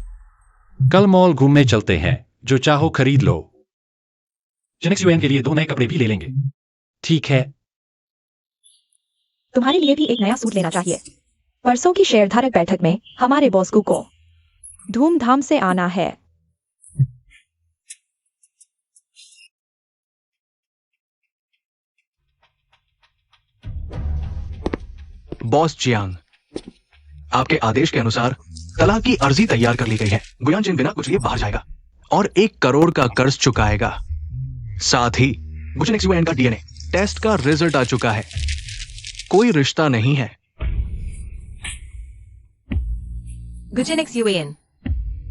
कल मॉल घूमने चलते हैं। जो चाहो खरीद लो। जेनेक्स यूएन के लिए 2 नए कपड़े भी ले लेंगे। ठीक है। तुम्हारे लिए भी एक नया सूट लेना चाहिए। परसों की शेयरधारक बैठक में हमारे बॉस को धूमधाम से आना है। बॉस जियांग, आपके आदेश के अनुसार तलाक की अर्जी तैयार कर ली गई है। गुयांचेन बिना कुछ लिए बाहर जाएगा और 1 करोड़ का कर्ज चुकाएगा। साथ ही गुचेनेक्स का डीएनए टेस्ट का रिजल्ट आ चुका है। कोई रिश्ता नहीं है। गुचेनेक्स यूएन,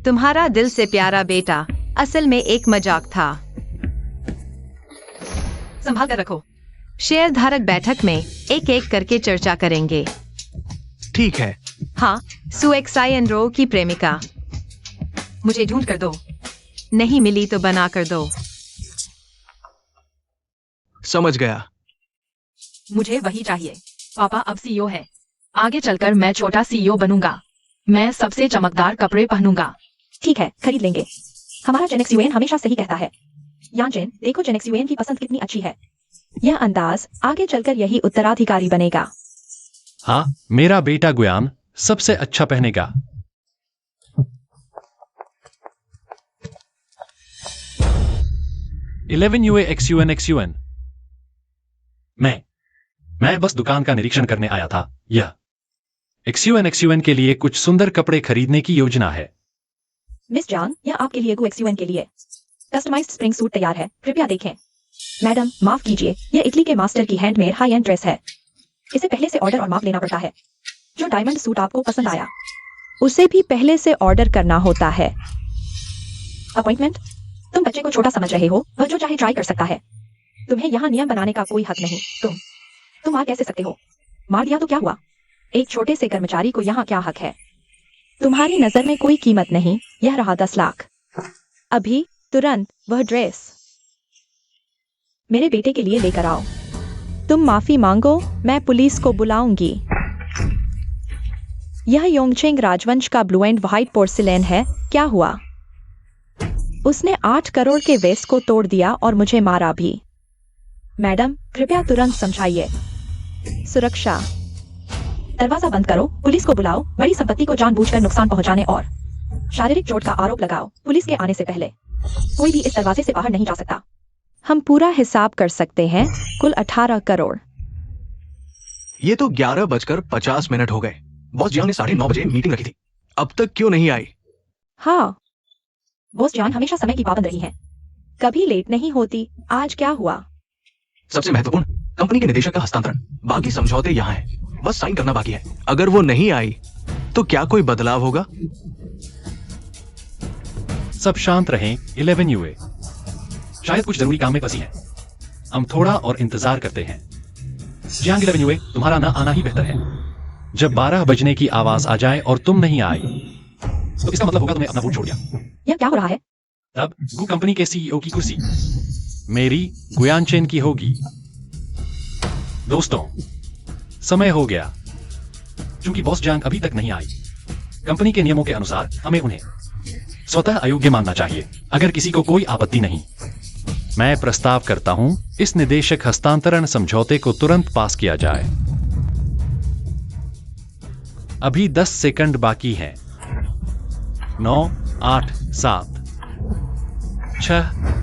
तुम्हारा दिल से प्यारा बेटा असल में एक मजाक था। संभाल कर रखो। शेयरधारक बैठक में एक एक करके चर्चा करेंगे। ठीक है। हाँ, सुएक्साइन रो की प्रेमिका। मुझे ढूंढ कर दो। नहीं मिली तो बना कर दो। समझ गया। मुझे वही चाहिए। पापा अब सीईओ है। आगे चलकर मैं छोटा सीईओ बनूंगा। मैं सबसे चमकदार कपड़े पहनूंगा। ठीक है, खरीद लेंगे। हमारा जेनेक्स यूएन हमेशा सही कहता है। यानचेन, देखो जेनेक्स यूएन की पसंद कितनी अच्छी है। यह अंदाज आगे चलकर यही उत्तराधिकारी बनेगा। हाँ, मेरा बेटा गुयान सबसे अच्छा पहनेगा। XUN XUN। मैं बस दुकान का निरीक्षण करने आया था। यह XUN के लिए कुछ सुंदर कपड़े खरीदने की योजना है। मिस जान, यह आपके लिए XUN के लिए कस्टमाइज्ड स्प्रिंग सूट तैयार है। कृपया देखें। मैडम, माफ कीजिए, यह इटली के मास्टर की हैंडमेड हाई एंड ड्रेस है। इसे पहले से ऑर्डर और माप लेना पड़ता है। जो डायमंड सूट आपको पसंद आया, उसे भी पहले से ऑर्डर करना होता है। अपॉइंटमेंट? तुम बच्चे को छोटा समझ रहे हो। वह जो चाहे ट्राई कर सकता है। तुम्हें यहाँ नियम बनाने का कोई हक नहीं। तुम मार कैसे सकते हो? मार दिया तो क्या हुआ? एक छोटे से कर्मचारी को यहाँ क्या हक है? तुम्हारी नजर में कोई कीमत नहीं, यह रहा 10 लाख। अभी तुरंत वह ड्रेस मेरे बेटे के लिए लेकर आओ। तुम माफी मांगो, मैं पुलिस को बुलाऊंगी। यह योंगचेंग राजवंश का ब्लू एंड व्हाइट पोर्सिलेन है। क्या हुआ? उसने 8 करोड़ के वेस को तोड़ दिया और मुझे मारा भी। मैडम, कृपया तुरंत समझाइए। सुरक्षा, दरवाजा बंद करो, पुलिस को बुलाओ, बड़ी संपत्ति को जानबूझकर नुकसान पहुंचाने और शारीरिक चोट का आरोप लगाओ। पुलिस के आने से पहले कोई भी इस दरवाजे से बाहर नहीं जा सकता। हम पूरा हिसाब कर सकते हैं, कुल 18 करोड़। ये तो 11:50 हो गए। बॉस जियांग ने 9:30 बजे मीटिंग रखी थी, अब तक क्यों नहीं आई? हाँ, बॉस जान हमेशा समय की पाबंद रही है, कभी लेट नहीं होती। आज क्या हुआ? सबसे महत्वपूर्ण, कंपनी के निदेशक का हस्तांतरण। बाकी समझौते यहाँ हैं, बस साइन करना बाकी है। अगर वो नहीं आई तो क्या कोई बदलाव होगा? सब शांत रहें। 11 यूए, शायद कुछ जरूरी काम में फंसी है। हम थोड़ा और इंतजार करते हैं। जियांग 11 यूए, तुम्हारा ना आना ही बेहतर है। जब 12 बजने की आवाज आ जाए और तुम नहीं आए तो इसका मतलब होगा तुमने अपना वोट छोड़ दिया। यह क्या हो रहा है? तब गु कंपनी के सीईओ की कुर्सी मेरी गुयानचेन की होगी। दोस्तों, समय हो गया। चूंकि बॉस जियांग अभी तक नहीं आई, कंपनी के नियमों के अनुसार हमें उन्हें स्वतः अयोग्य मानना चाहिए। अगर किसी को कोई आपत्ति नहीं, मैं प्रस्ताव करता हूं इस निदेशक हस्तांतरण समझौते को तुरंत पास किया जाए। अभी 10 सेकंड बाकी हैं। 9, 8, 7, 6।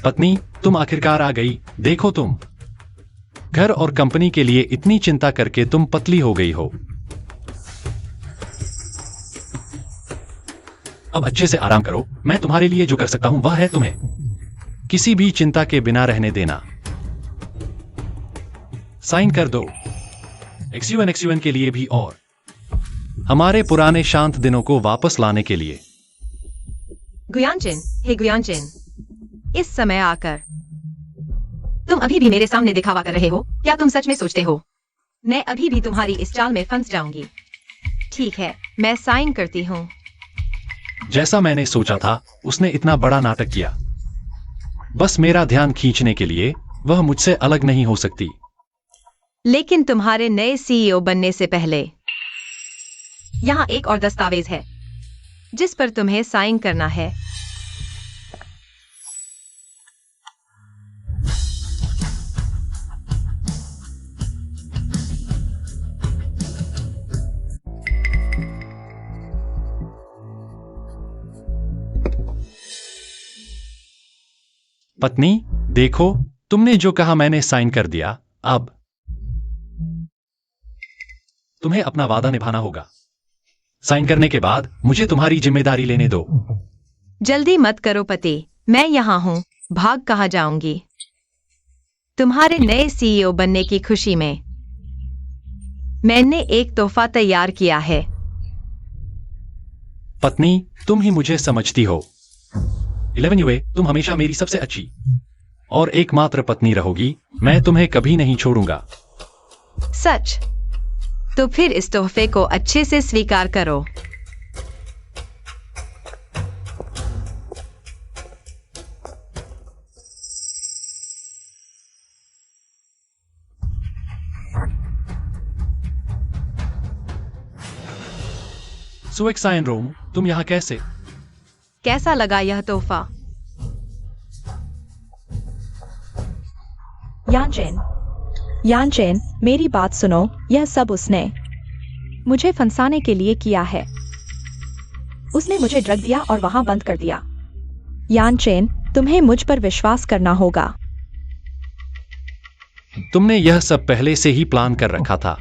पत्नी, तुम आखिरकार आ गई। देखो, तुम घर और कंपनी के लिए इतनी चिंता करके तुम पतली हो गई हो। अब अच्छे से आराम करो। मैं तुम्हारे लिए जो कर सकता हूं वह है तुम्हें किसी भी चिंता के बिना रहने देना। साइन कर दो। XUN के लिए भी और हमारे पुराने शांत दिनों को वापस लाने के लिए। गुयानचेन, हे गुयानचेन, इस समय आकर तुम अभी भी मेरे सामने दिखावा कर रहे हो? क्या तुम सच में सोचते हो मैं अभी भी तुम्हारी इस चाल में फंस जाऊंगी? ठीक है, मैं साइन करती हूँ। जैसा मैंने सोचा था, उसने इतना बड़ा नाटक किया बस मेरा ध्यान खींचने के लिए। वह मुझसे अलग नहीं हो सकती। लेकिन तुम्हारे नए सीईओ बनने से पहले यहाँ एक और दस्तावेज है जिस पर तुम्हें साइन करना है। पत्नी, देखो, तुमने जो कहा मैंने साइन कर दिया। अब तुम्हें अपना वादा निभाना होगा। साइन करने के बाद मुझे तुम्हारी जिम्मेदारी लेने दो। जल्दी मत करो पति, मैं यहाँ हूँ। भाग कहाँ जाऊंगी? तुम्हारे नए सीईओ बनने की खुशी में मैंने एक तोहफा तैयार किया है। पत्नी, तुम ही मुझे समझती हो। 11 यूए, तुम हमेशा मेरी सबसे अच्छी और एकमात्र पत्नी रहोगी। मैं तुम्हें कभी नहीं छोड़ूंगा। सच? तो फिर इस तोहफे को अच्छे से स्वीकार करो। सुएक्साइन रोम, तुम यहाँ कैसे? कैसा लगा यह तोहफा? यानचेन, मेरी बात सुनो। यह सब उसने मुझे फंसाने के लिए किया है। उसने मुझे ड्रग दिया और वहां बंद कर दिया। यानचेन, तुम्हें मुझ पर विश्वास करना होगा। तुमने यह सब पहले से ही प्लान कर रखा था।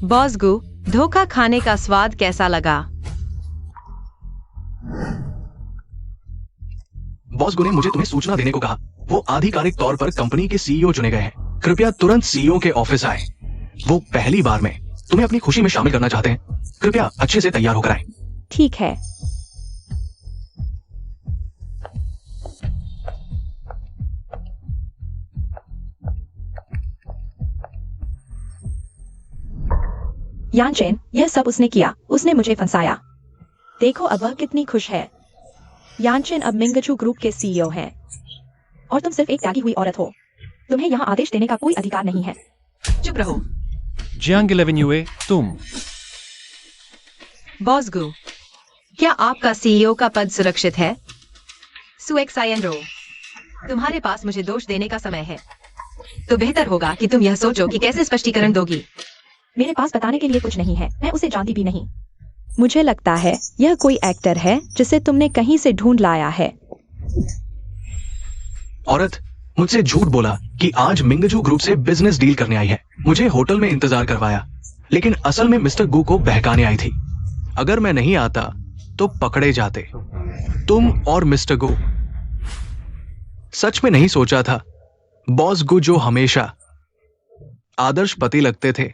बॉस गु, धोखा खाने का स्वाद कैसा लगा? बॉस गु ने मुझे तुम्हें सूचना देने को कहा। वो आधिकारिक तौर पर कंपनी के सीईओ चुने गए हैं। कृपया तुरंत सीईओ के ऑफिस आए। वो पहली बार में तुम्हें अपनी खुशी में शामिल करना चाहते हैं। कृपया अच्छे से तैयार होकर आए। ठीक है, यानचेन, यह सब उसने किया, उसने मुझे फंसाया। देखो अब वह कितनी खुश है। यानचेन अब मिंगजू ग्रुप के सीईओ हैं। और तुम सिर्फ एक त्यागी हुई औरत हो। तुम्हें यहाँ आदेश देने का कोई अधिकार नहीं है। चुप रहो। जियांग 11 युए, तुम। बॉस गु, क्या आपका सीईओ का पद सुरक्षित है? सुएक्सायन रो, तुम्हारे पास मुझे दोष देने का समय है। तो बेहतर होगा कि तुम यह सोचो कि कैसे स्पष्टीकरण दोगी। मेरे पास बताने के लिए कुछ नहीं है, मैं उसे जानती भी नहीं। मुझे लगता है यह कोई एक्टर है जिसे तुमने कहीं से ढूंढ लाया है। औरत मुझसे झूठ बोला कि आज मिंगजू ग्रुप से बिजनेस डील करने आई है। मुझे होटल में इंतजार करवाया, लेकिन असल में मिस्टर गु को बहकाने आई थी। अगर मैं नहीं आता तो पकड़े जाते तुम और मिस्टर गु। सच में नहीं सोचा था बॉस गु जो हमेशा आदर्श पति लगते थे,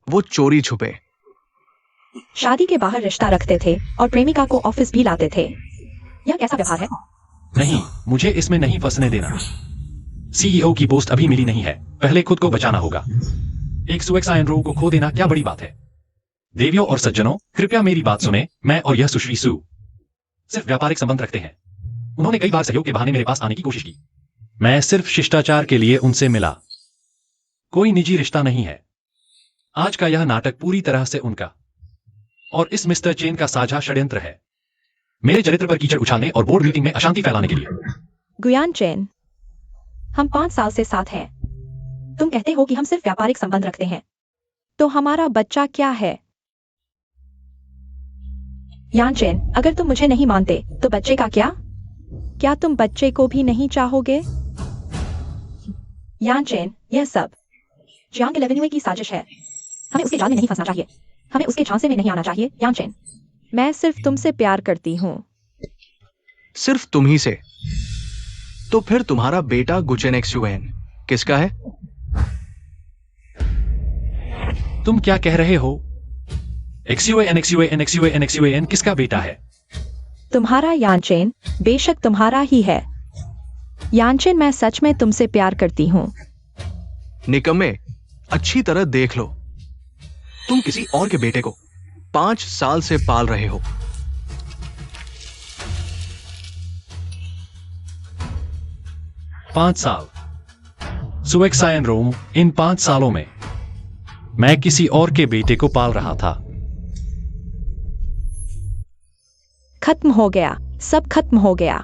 वो चोरी छुपे। शादी के बाहर रिश्ता रखते थे और प्रेमिका को ऑफिस भी लाते थे। यह कैसा व्यवहार है? नहीं, मुझे इसमें नहीं फंसने देना। सीईओ की पोस्ट अभी मिली नहीं है, पहले खुद को बचाना होगा। एक सुएक्सायन रो को खो देना क्या बड़ी बात है। देवियों और सज्जनों, कृपया मेरी बात सुने। मैं और यह सुश्री सु सिर्फ व्यापारिक संबंध रखते हैं। उन्होंने कई बार सहयोग के बहाने मेरे पास आने की कोशिश की। मैं सिर्फ शिष्टाचार के लिए उनसे मिला, कोई निजी रिश्ता नहीं है। आज का यह नाटक पूरी तरह से उनका और इस मिस्टर चेन का साझा षड्यंत्र है, मेरे चरित्र पर कीचड़ उछालने और बोर्ड मीटिंग में अशांति फैलाने के लिए। गुयान चेन, हम 5 साल से साथ हैं। तुम कहते हो कि हम सिर्फ व्यापारिक संबंध रखते हैं, तो हमारा बच्चा क्या है? यानचेन, अगर तुम मुझे नहीं मानते तो बच्चे का क्या? क्या तुम बच्चे को भी नहीं चाहोगे? यानचेन, यह सब जियांग 11 की साजिश है। हमें उसके जाल में नहीं फंसना चाहिए, हमें उसके झांसे में नहीं आना चाहिए। यानचेन, मैं सिर्फ तुमसे प्यार करती हूँ। सिर्फ तुम ही से? तो फिर तुम्हारा बेटा गुचेन एक्सयूएन किसका है? तुम क्या कह रहे हो? एक्सयूएन किसका बेटा है? तुम्हारा यानचेन, बेशक तुम्हारा ही है। यानचेन, मैं सच में तुमसे प्यार करती हूँ। निकम्मे, अच्छी तरह देख लो, तुम किसी और के बेटे को 5 साल से पाल रहे हो। पांच साल? सुएक्सायन रोम, इन 5 सालों में मैं किसी और के बेटे को पाल रहा था। खत्म हो गया, सब खत्म हो गया।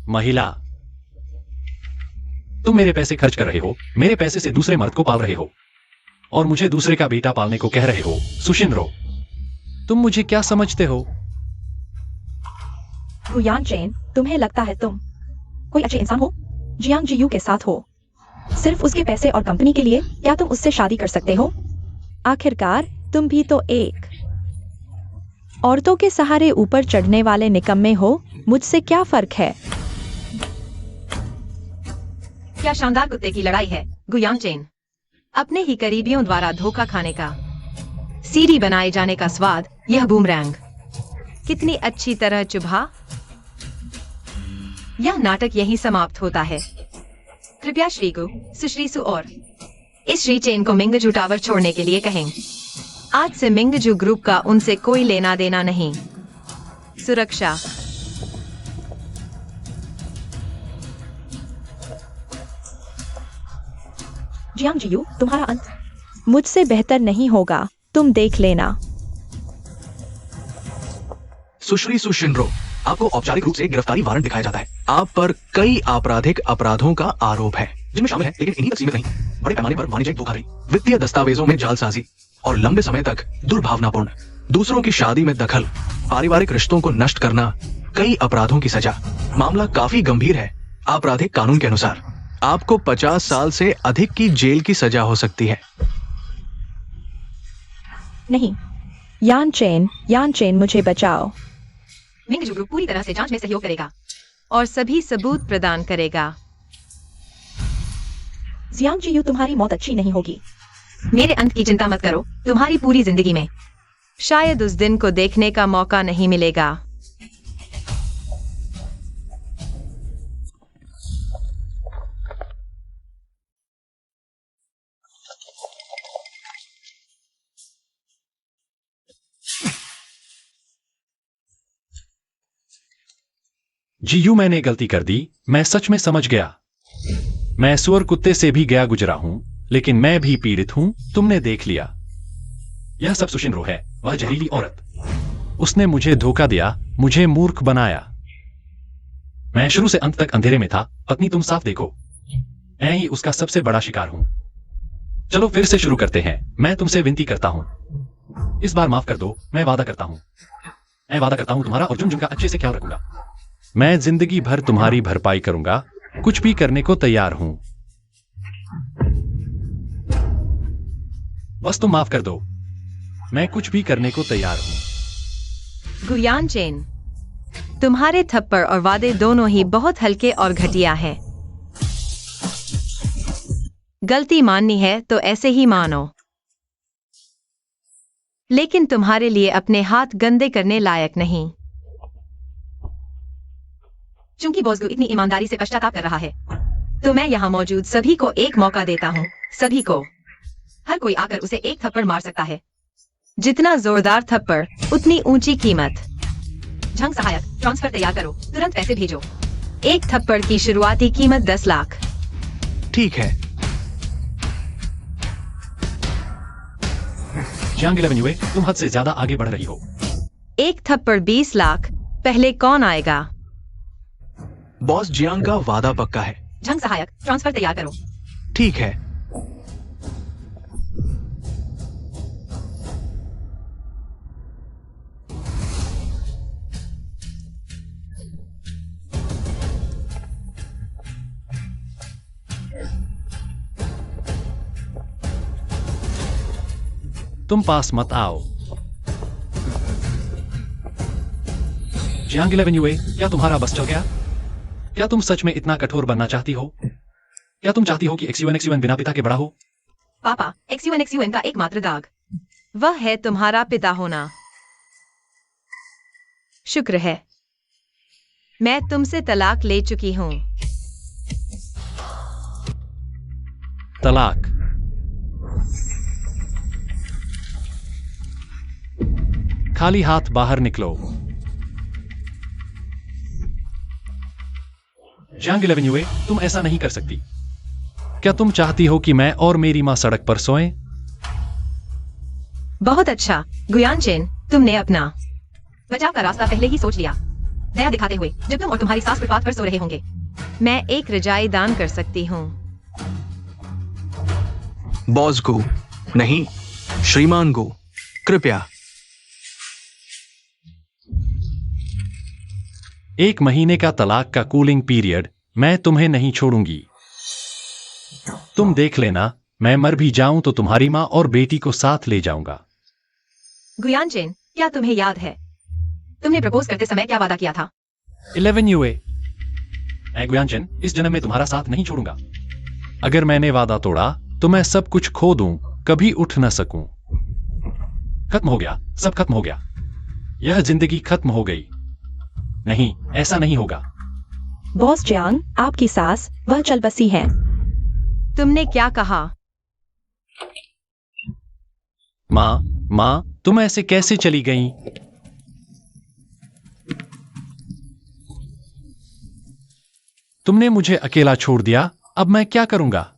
महिला, तुम मेरे पैसे खर्च कर रहे हो, मेरे पैसे से दूसरे मर्द को पाल रहे हो और मुझे दूसरे का बेटा पालने को कह रहे हो। सुशिनरो, तुम मुझे क्या समझते हो? यानचेन, तुम्हें लगता है तुम कोई अच्छे इंसान हो? जियांग जियू के साथ हो, सिर्फ उसके पैसे और कंपनी के लिए? क्या तुम उससे शादी कर सकते हो? आखिरकार तुम भी तो एक औरतों के सहारे ऊपर चढ़ने वाले निकम्मे हो। मुझसे क्या फर्क है? क्या शानदार कुत्ते की लड़ाई है, गुयांग चेन। अपने ही करीबियों द्वारा धोखा खाने का, सीढ़ी बनाए जाने का स्वाद, यह बूमरैंग कितनी अच्छी तरह चुभा। यह नाटक यहीं समाप्त होता है। कृपया श्री गु, सुश्री सु और इस श्री चेन को मिंगजू टावर छोड़ने के लिए कहें। आज से मिंगजू ग्रुप का उनसे कोई लेना देना नहीं। सुरक्षा। जियांग जियू, तुम्हारा अंत मुझसे बेहतर नहीं होगा, तुम देख लेना। सुश्री सुशिनरो, आपको औपचारिक रूप से गिरफ्तारी वारंट दिखाया जाता है। आप पर कई आपराधिक अपराधों का आरोप है, जिनमें शामिल है, लेकिन इन्हीं तक सीमित नहीं, बड़े पैमाने पर वाणिज्यिक धोखाधड़ी, वित्तीय दस्तावेजों में जालसाजी और लंबे समय तक दुर्भावनापूर्ण दूसरों की शादी में दखल, पारिवारिक रिश्तों को नष्ट करना, कई अपराधों की सजा। मामला काफी गंभीर है। आपराधिक कानून के अनुसार आपको 50 साल से अधिक की जेल की सजा हो सकती है। नहीं, यानचेन, मुझे बचाओ। मिंगजू ग्रुप पूरी तरह से जांच में सहयोग करेगा और सभी सबूत प्रदान करेगा। जियांग जियू, तुम्हारी मौत अच्छी नहीं होगी। मेरे अंत की चिंता मत करो, तुम्हारी पूरी जिंदगी में शायद उस दिन को देखने का मौका नहीं मिलेगा। जीयू मैंने गलती कर दी, मैं सच में समझ गया। मैं सुअर कुत्ते से भी गया गुजरा हूं, लेकिन मैं भी पीड़ित हूं, तुमने देख लिया। यह सब सुशिनरो है, वह जहरीली औरत। उसने मुझे धोखा दिया, मुझे मूर्ख बनाया। मैं शुरू से अंत तक अंधेरे में था, पत्नी तुम साफ देखो। मैं ही उसका सबसे बड़ा शिकार हूं। चलो फिर से शुरू करते हैं, मैं तुमसे विनती करता हूं। इस बार माफ कर दो, मैं वादा करता हूं। मैं वादा करता हूं तुम्हारा और जुन का अच्छे से ख्याल रखूंगा। मैं जिंदगी भर तुम्हारी भरपाई करूंगा, कुछ भी करने को तैयार हूं। बस तुम माफ कर दो, मैं कुछ भी करने को तैयार हूं। गुयान चेन, तुम्हारे थप्पड़ और वादे दोनों ही बहुत हल्के और घटिया हैं। गलती माननी है तो ऐसे ही मानो, लेकिन तुम्हारे लिए अपने हाथ गंदे करने लायक नहीं। चूंकि बॉसगु इतनी ईमानदारी से पश्चाताप कर रहा है, तो मैं यहाँ मौजूद सभी को एक मौका देता हूँ। सभी को। हर कोई आकर उसे एक थप्पड़ मार सकता है। जितना जोरदार थप्पड़, उतनी ऊंची कीमत। झंग सहायक, ट्रांसफर तैयार करो, तुरंत पैसे भेजो। एक थप्पड़ की शुरुआती कीमत 10 लाख। ठीक है। जियांग 11 युए, तुम हद से ज्यादा आगे बढ़ रही हो। एक थप्पड़ 20 लाख। पहले कौन आएगा? बॉस जियांग का वादा पक्का है। झंग सहायक, ट्रांसफर तैयार करो। ठीक है। तुम पास मत आओ। जियांग 11 युए, क्या तुम्हारा बस चल गया? क्या तुम सच में इतना कठोर बनना चाहती हो? क्या तुम चाहती हो कि XUN बिना पिता के बड़ा हो? पापा, XUN का एकमात्र दाग, वह है तुम्हारा पिता होना। शुक्र है, मैं तुमसे तलाक ले चुकी हूँ। तलाक? खाली हाथ बाहर निकलो। जियांग 11 युए, तुम ऐसा नहीं कर सकती। क्या तुम चाहती हो कि मैं और मेरी मां सड़क पर सोएं? बहुत अच्छा, गुयान चेन, तुमने अपना बचाव का रास्ता पहले ही सोच लिया। दया दिखाते हुए, जब तुम और तुम्हारी सास फुटपाथ पर सो रहे होंगे, मैं एक रजाई दान कर सकती हूँ। बॉस गु, नहीं, श्रीमान गु, कृपया। 1 महीने का तलाक का कूलिंग पीरियड, मैं तुम्हें नहीं छोड़ूंगी। तुम देख लेना, मैं मर भी जाऊं तो तुम्हारी मां और बेटी को साथ ले जाऊंगा। गुयान चेन, क्या तुम्हें याद है तुमने प्रपोज करते समय क्या वादा किया था? 11 युए, मैं गुयान चेन इस जन्म में तुम्हारा साथ नहीं छोड़ूंगा। अगर मैंने वादा तोड़ा तो मैं सब कुछ खो दूं, कभी उठ न सकूं। खत्म हो गया, सब खत्म हो गया। यह जिंदगी खत्म हो गई। नहीं, ऐसा नहीं होगा। बॉस जियांग, आपकी सास, वह चल बसी है। तुमने क्या कहा? मां, तुम ऐसे कैसे चली गईं? तुमने मुझे अकेला छोड़ दिया, अब मैं क्या करूंगा?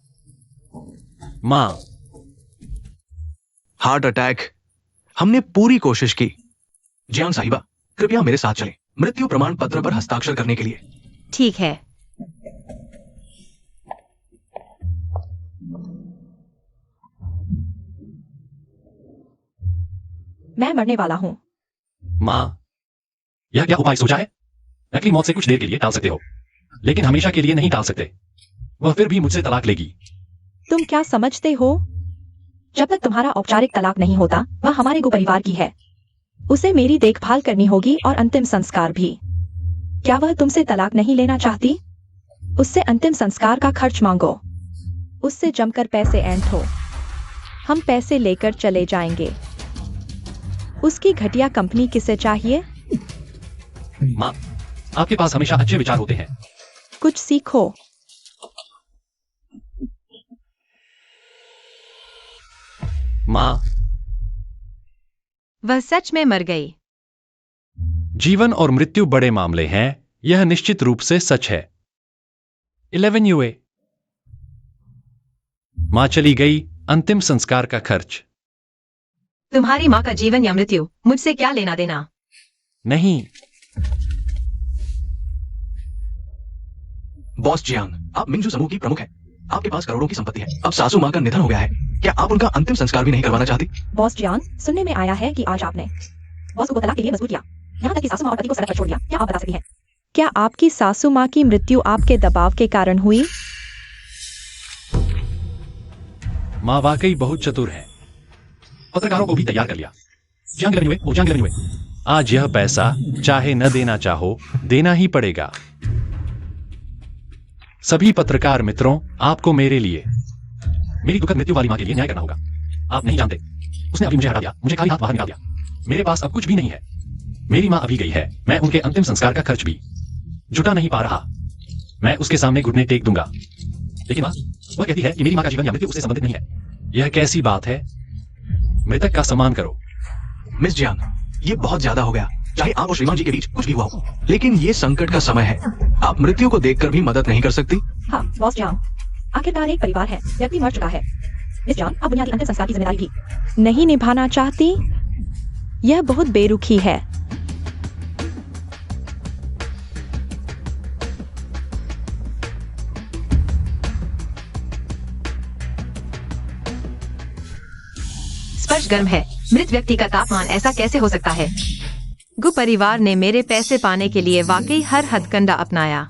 मां। Heart attack. हमने पूरी कोशिश की। जियांग साहिबा, कृपया मेरे साथ चलें, मृत्यु प्रमाण पत्र पर हस्ताक्षर करने के लिए। ठीक है। मैं मरने वाला हूँ। मां, यह क्या उपाय सोचा है? नकली मौत से कुछ देर के लिए टाल सकते हो, लेकिन हमेशा के लिए नहीं टाल सकते। वह फिर भी मुझसे तलाक लेगी। तुम क्या समझते हो? जब तक तुम्हारा औपचारिक तलाक नहीं होता, वह हमारे गो परिवार की है। उसे मेरी देखभाल करनी होगी और अंतिम संस्कार भी। क्या वह तुमसे तलाक नहीं लेना चाहती? उससे अंतिम संस्कार का खर्च मांगो। उससे जमकर पैसे ऐंठो। हम पैसे लेकर चले जाएंगे। उसकी घटिया कंपनी किसे चाहिए? मां, आपके पास हमेशा अच्छे विचार होते हैं। कुछ सीखो। मां, वह सच में मर गई। जीवन और मृत्यु बड़े मामले हैं, यह निश्चित रूप से सच है। 11 यूए। मां चली गई, अंतिम संस्कार का खर्च। तुम्हारी माँ का जीवन या मृत्यु मुझसे क्या लेना देना? नहीं। बॉस जियांग, आप मिंगजू समूह की प्रमुख हैं। आपके पास करोड़ों की संपत्ति है। अब सासू माँ का निधन हो गया है। क्या आप उनका अंतिम संस्कार भी नहीं करवाना चाहती? बॉस जियांग, सुनने में आया है कि आज आपने बॉस को तलाक के लिए मजबूर किया, यहाँ तक कि सासू माँ और पति को सड़क पर छोड़ दिया। क्या आप बता सकती हैं? क्या आपकी सासू माँ की मृत्यु आपके दबाव के कारण हुई? मां वाकई बहुत चतुर है। पत्रकारों को भी तैयार कर लिया। जियांग गिरने हुए, जियांग गिरने हुए। आज यह पैसा चाहे न देना चाहो, देना ही पड़ेगा। सभी पत्रकार मित्रों, आपको मेरे लिए, मेरी दुखद मृत्यु वाली मां के लिए न्याय करना होगा। आप नहीं जानते, उसने अभी मुझे हटा दिया, मुझे खाली हाथ बाहर निकाल दिया। मेरे पास अब कुछ भी नहीं है। मेरी मां अभी गई है, मैं उनके अंतिम संस्कार का खर्च भी जुटा नहीं पा रहा। मैं उसके सामने घुटने टेक दूंगा, लेकिन मां, वह कहती है कि मेरी मां का जीवन या मृत्यु उससे संबंधित नहीं है। यह कैसी बात है? मृतक का सम्मान करो। मिस जियांग, ये बहुत ज्यादा हो गया। चाहे आप और श्रीमान जी के बीच कुछ भी हुआ हो, लेकिन ये संकट का समय है। आप मृत्यु को देखकर भी मदद नहीं कर सकती? हाँ बॉस जियांग, आखिरकार एक परिवार है, व्यक्ति मर चुका है। मिस जियांग, आप बुनियादी अंतिम संस्कार की जिम्मेदारी भी नहीं निभाना चाहती? यह बहुत बेरुखी है। स्पर्श गर्म है। मृत व्यक्ति का तापमान ऐसा कैसे हो सकता है? गु परिवार ने मेरे पैसे पाने के लिए वाकई हर हथकंडा अपनाया।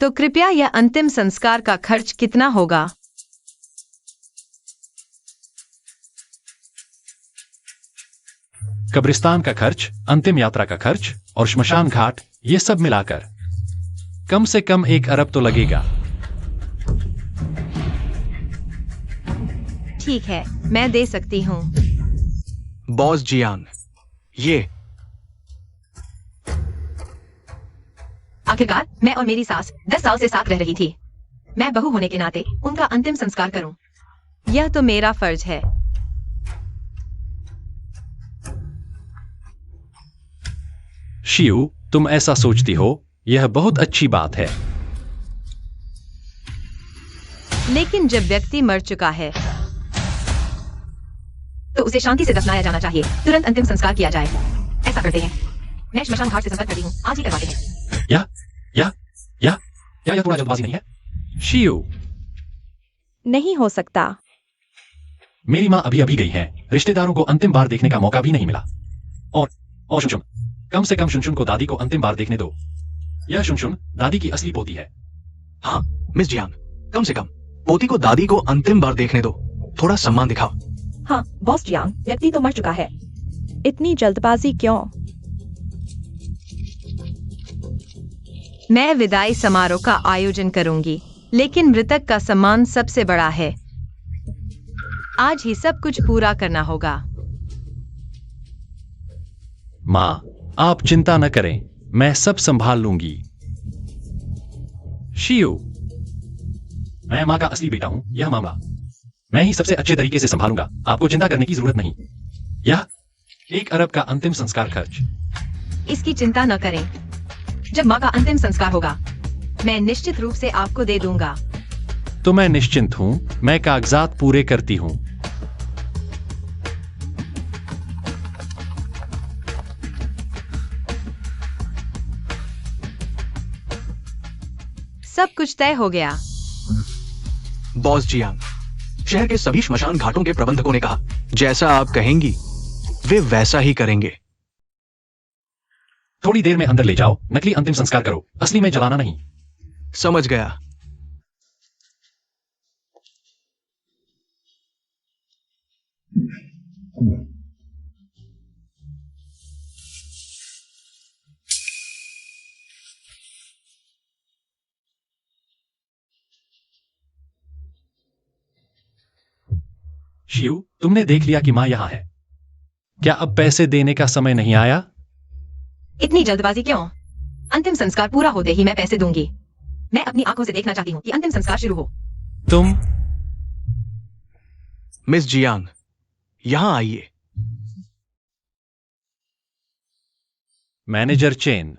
तो कृपया यह अंतिम संस्कार का खर्च कितना होगा? कब्रिस्तान का खर्च, अंतिम यात्रा का खर्च और श्मशान घाट, ये सब मिलाकर कम से कम 1 अरब तो लगेगा। ठीक है, मैं दे सकती हूँ। बॉस जियांग, ये आखिरकार मैं और मेरी सास 10 साल से साथ रह रही थी। मैं बहू होने के नाते उनका अंतिम संस्कार करूं, यह तो मेरा फर्ज है। शियू, तुम ऐसा सोचती हो, यह बहुत अच्छी बात है। लेकिन जब व्यक्ति मर चुका है तो उसे शांति से दफनाया जाना चाहिए। तुरंत अंतिम संस्कार किया जाए। ऐसा करते हैं। मैं श्मशान घाट से संपर्क करती हूँ, आज ही करवाते हैं। या थोड़ा जल्दबाजी नहीं है? शियू, नहीं हो सकता। मेरी मां अभी अभी गई है। रिश्तेदारों को अंतिम बार देखने का मौका भी नहीं मिला। और शुनशुन, कम से कम शुनशुन को दादी को अंतिम बार देखने दो। यह शुनशुन दादी की असली पोती है। हाँ मिस जियांग, कम से कम पोती को दादी को अंतिम बार देखने दो। थोड़ा सम्मान दिखाओ। हाँ बॉस जियांग, व्यक्ति तो मर चुका है। इतनी जल्दबाजी क्यों? मैं विदाई समारोह का आयोजन करूंगी, लेकिन मृतक का सम्मान सबसे बड़ा है। आज ही सब कुछ पूरा करना होगा। मां, आप चिंता न करें, मैं सब संभाल लूंगी। शियू, मैं मां का असली बेटा हूं। यह मामला मैं ही सबसे अच्छे तरीके से संभालूंगा। आपको चिंता करने की जरूरत नहीं। यह 1 अरब का अंतिम संस्कार खर्च। इसकी चिंता न करें। जब मां का अंतिम संस्कार होगा, मैं निश्चित रूप से आपको दे दूंगा। तो मैं निश्चिंत हूं, मैं कागजात पूरे करती हूं। सब कुछ तय हो गया। बॉस जियांग, शहर के सभी श्मशान घाटों के प्रबंधकों ने कहा, जैसा आप कहेंगी वे वैसा ही करेंगे। थोड़ी देर में अंदर ले जाओ, नकली अंतिम संस्कार करो, असली में जलाना नहीं। समझ गया। शियू, तुमने देख लिया कि मां यहां है। क्या अब पैसे देने का समय नहीं आया? इतनी जल्दबाजी क्यों? अंतिम संस्कार पूरा होते ही मैं पैसे दूंगी। मैं अपनी आंखों से देखना चाहती हूँ कि अंतिम संस्कार शुरू हो। तुम मिस जियांग, यहां आइए। Manager chain.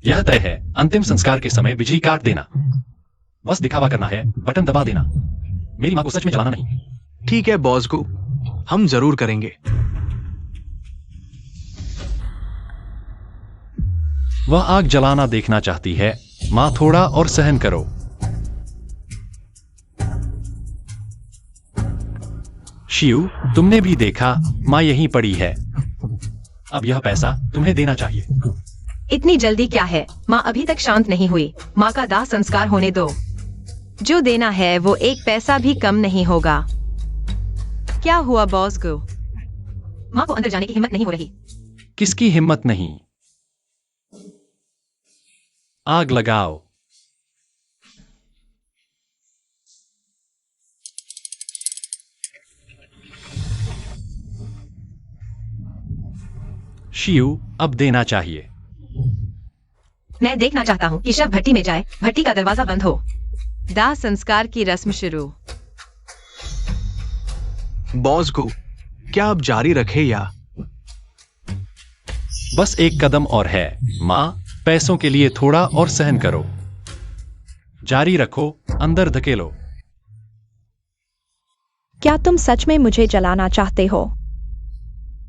यह तय है, अंतिम संस्कार के समय बिजली काट देना। बस दिखावा करना है, बटन दबा देना। मेरी मां को सच में जलाना नहीं। ठीक है बॉस को, हम जरूर करेंगे। वह आग जलाना देखना चाहती है। मां, थोड़ा और सहन करो। शिव, तुमने भी देखा, मां यहीं पड़ी है। अब यह पैसा तुम्हें देना चाहिए। इतनी जल्दी क्या है? माँ अभी तक शांत नहीं हुई। माँ का दाह संस्कार होने दो। जो देना है वो एक पैसा भी कम नहीं होगा। क्या हुआ बॉस को? माँ को अंदर जाने की हिम्मत नहीं हो रही। किसकी हिम्मत नहीं? आग लगाओ। शिव, अब देना चाहिए। मैं देखना चाहता हूँ कि शव भट्टी में जाए। भट्टी का दरवाजा बंद हो। दाह संस्कार की रस्म शुरू। बॉस को, क्या आप जारी रखे या? बस एक कदम और है। मां, पैसों के लिए थोड़ा और सहन करो। जारी रखो, अंदर धकेलो। क्या तुम सच में मुझे जलाना चाहते हो?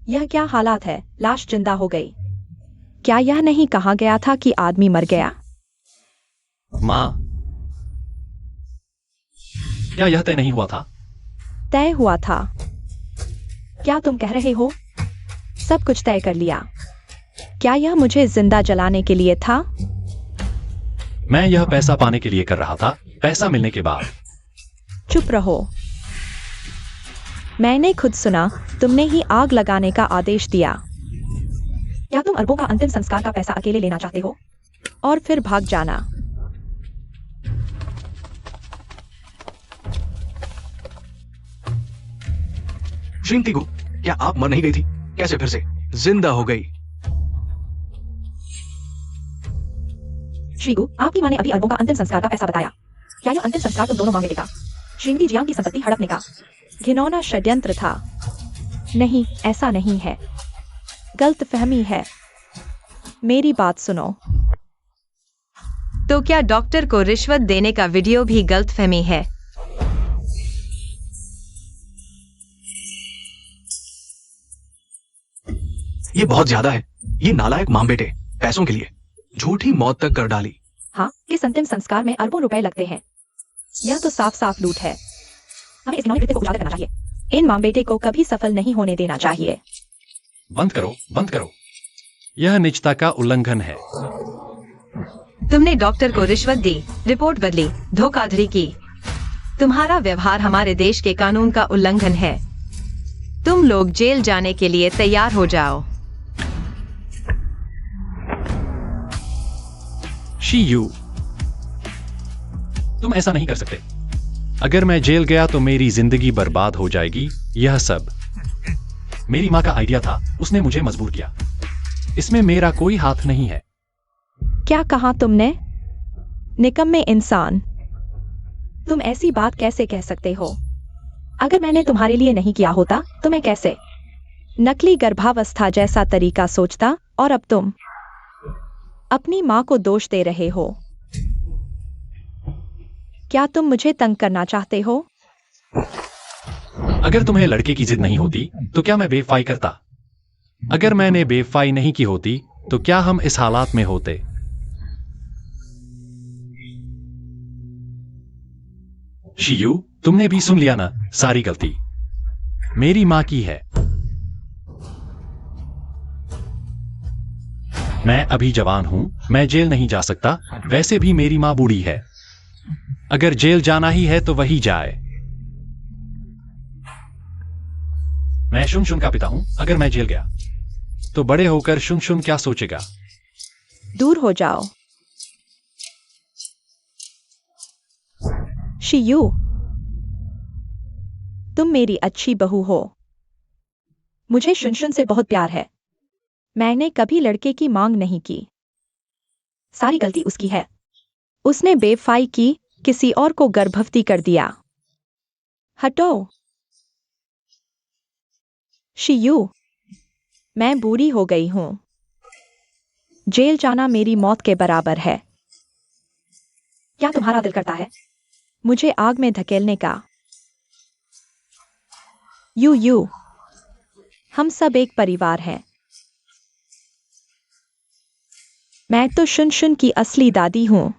यह क्या हालात है? लाश जिंदा हो गई। क्या यह नहीं कहा गया था कि आदमी मर गया? मां, क्या यह तय नहीं हुआ था? तय हुआ था। क्या तुम कह रहे हो? सब कुछ तय कर लिया। क्या यह मुझे जिंदा जलाने के लिए था? मैं यह पैसा पाने के लिए कर रहा था। पैसा मिलने के बाद। चुप रहो। मैंने खुद सुना, तुमने ही आग लगाने का आदेश दिया। क्या तुम अरबों का अंतिम संस्कार का पैसा अकेले लेना चाहते हो और फिर भाग जाना? श्रीमती को, क्या आप मर नहीं गई थी? कैसे फिर से जिंदा हो गई? श्रीगु, आपकी मां ने अभी अरबों का अंतिम संस्कार का पैसा बताया। क्या यह अंतिम संस्कार तुम दोनों मांगे देगा? श्रीमती जियांग की संपत्ति हड़पने का घिनौना षड्यंत्र था। नहीं, ऐसा नहीं है। गलतफहमी है। मेरी बात सुनो। तो क्या डॉक्टर को रिश्वत देने का वीडियो भी गलतफहमी है? ये बहुत ज्यादा है। ये नालायक मां बेटे पैसों के लिए झूठी मौत तक कर डाली। हाँ, इस अंतिम संस्कार में अरबों रुपए लगते हैं। यह तो साफ साफ लूट है। हमें इस घिनौने कृत्य को उजागर करना चाहिए। इन मां बेटे को कभी सफल नहीं होने देना चाहिए। बंद करो, बंद करो। यह निजता का उल्लंघन है। तुमने डॉक्टर को रिश्वत दी, रिपोर्ट बदली, धोखाधड़ी की। तुम्हारा व्यवहार हमारे देश के कानून का उल्लंघन है। तुम लोग जेल जाने के लिए तैयार हो जाओ। शीयू, तुम ऐसा नहीं कर सकते। अगर मैं जेल गया तो मेरी जिंदगी बर्बाद हो जाएगी। यह सब मेरी मां का आइडिया था। उसने मुझे मजबूर किया। इसमें मेरा कोई हाथ नहीं है। क्या कहा तुमने? निकम्मे इंसान। तुम ऐसी बात कैसे कह सकते हो? अगर मैंने तुम्हारे लिए नहीं किया होता तो मैं कैसे? नकली गर्भावस्था जैसा तरीका सोचता, और अब तुम अपनी मां को दोष दे रहे हो। क्या तुम मुझे तंग करना चाहते हो? अगर तुम्हें लड़के की जिद नहीं होती तो क्या मैं बेवफाई करता? अगर मैंने बेवफाई नहीं की होती तो क्या हम इस हालात में होते? शियू, तुमने भी सुन लिया ना, सारी गलती मेरी मां की है। मैं अभी जवान हूं, मैं जेल नहीं जा सकता। वैसे भी मेरी मां बूढ़ी है। अगर जेल जाना ही है तो वही जाए। मैं शुन शुन का पिता हूं। अगर मैं जेल गया तो बड़े होकर शुन शुन क्या सोचेगा? दूर हो जाओ। शियू, तुम मेरी अच्छी बहू हो। मुझे शुनशुन से बहुत प्यार है। मैंने कभी लड़के की मांग नहीं की। सारी गलती उसकी है। उसने बेवफाई की, किसी और को गर्भवती कर दिया। हटो शियू, मैं बूढ़ी हो गई हूं। जेल जाना मेरी मौत के बराबर है। क्या तुम्हारा दिल करता है? मुझे आग में धकेलने का। यू हम सब एक परिवार हैं। मैं तो शुन की असली दादी हूं।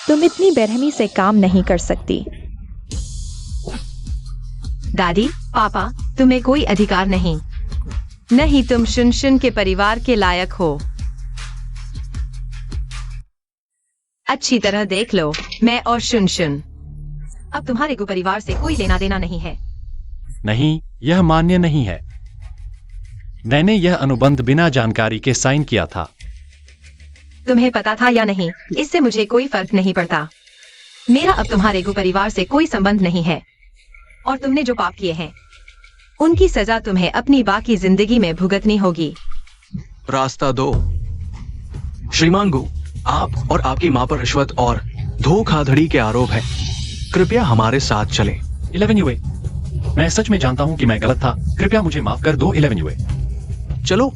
तुम इतनी बेरहमी से काम नहीं कर सकती। दादी, पापा, तुम्हें कोई अधिकार नहीं। नहीं, तुम शुन के परिवार के लायक हो। अच्छी तरह देख लो, मैं और शुन अब तुम्हारे को परिवार से कोई लेना देना नहीं है। नहीं, यह मान्य नहीं है। मैंने यह अनुबंध बिना जानकारी के साइन किया था। तुम्हें पता था या नहीं, इससे मुझे कोई फर्क नहीं पड़ता। मेरा अब तुम्हारे को परिवार से कोई संबंध नहीं है। और तुमने जो पाप किए हैं, उनकी सजा तुम्हें अपनी बाकी जिंदगी में भुगतनी होगी। रास्ता दो। श्रीमान गु, आप और आपकी मां पर रिश्वत और धोखाधड़ी के आरोप है। कृपया हमारे साथ चलें। 11 UA, मैं सच में जानता हूं कि मैं गलत था। कृपया मुझे माफ कर दो 11 UA। चलो।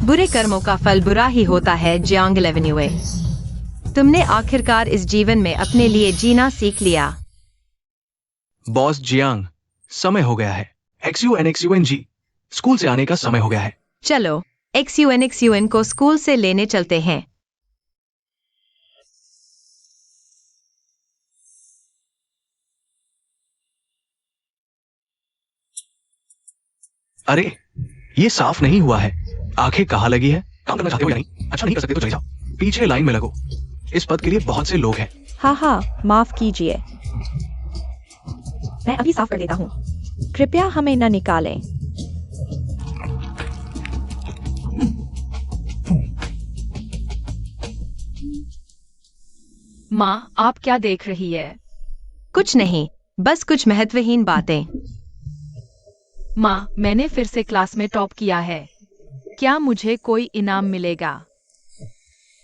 बुरे कर्मों का फल बुरा ही होता है जियांग 11 UA। तुमने आखिरकार इस जीवन में अपने लिए जीना सीख लिया। बॉस जियांग, समय हो गया है। XUNXUNG, स्कूल से आने का समय हो गया है। चलो, XUN को स्कूल से लेने चलते हैं। अरे, ये साफ नहीं हुआ है। आंखें कहाँ लगी है? काम करना चाहते हो या नहीं? अच्छा नहीं कर सकते तो चले जाओ। पीछे लाइन में लगो। इस पद के लिए बहुत से लोग हैं। हाँ, माफ कीजिए। मैं अभी साफ कर देता हूँ। कृपया हमें न निकालें। माँ, आप क्या देख रही है? कुछ नहीं, बस कुछ महत्वहीन बातें। माँ, मैंने फिर से क्लास में टॉप किया है। क्या मुझे कोई इनाम मिलेगा?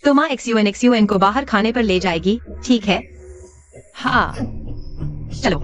तो माँ XUN को बाहर खाने पर ले जाएगी, ठीक है? हाँ। चलो।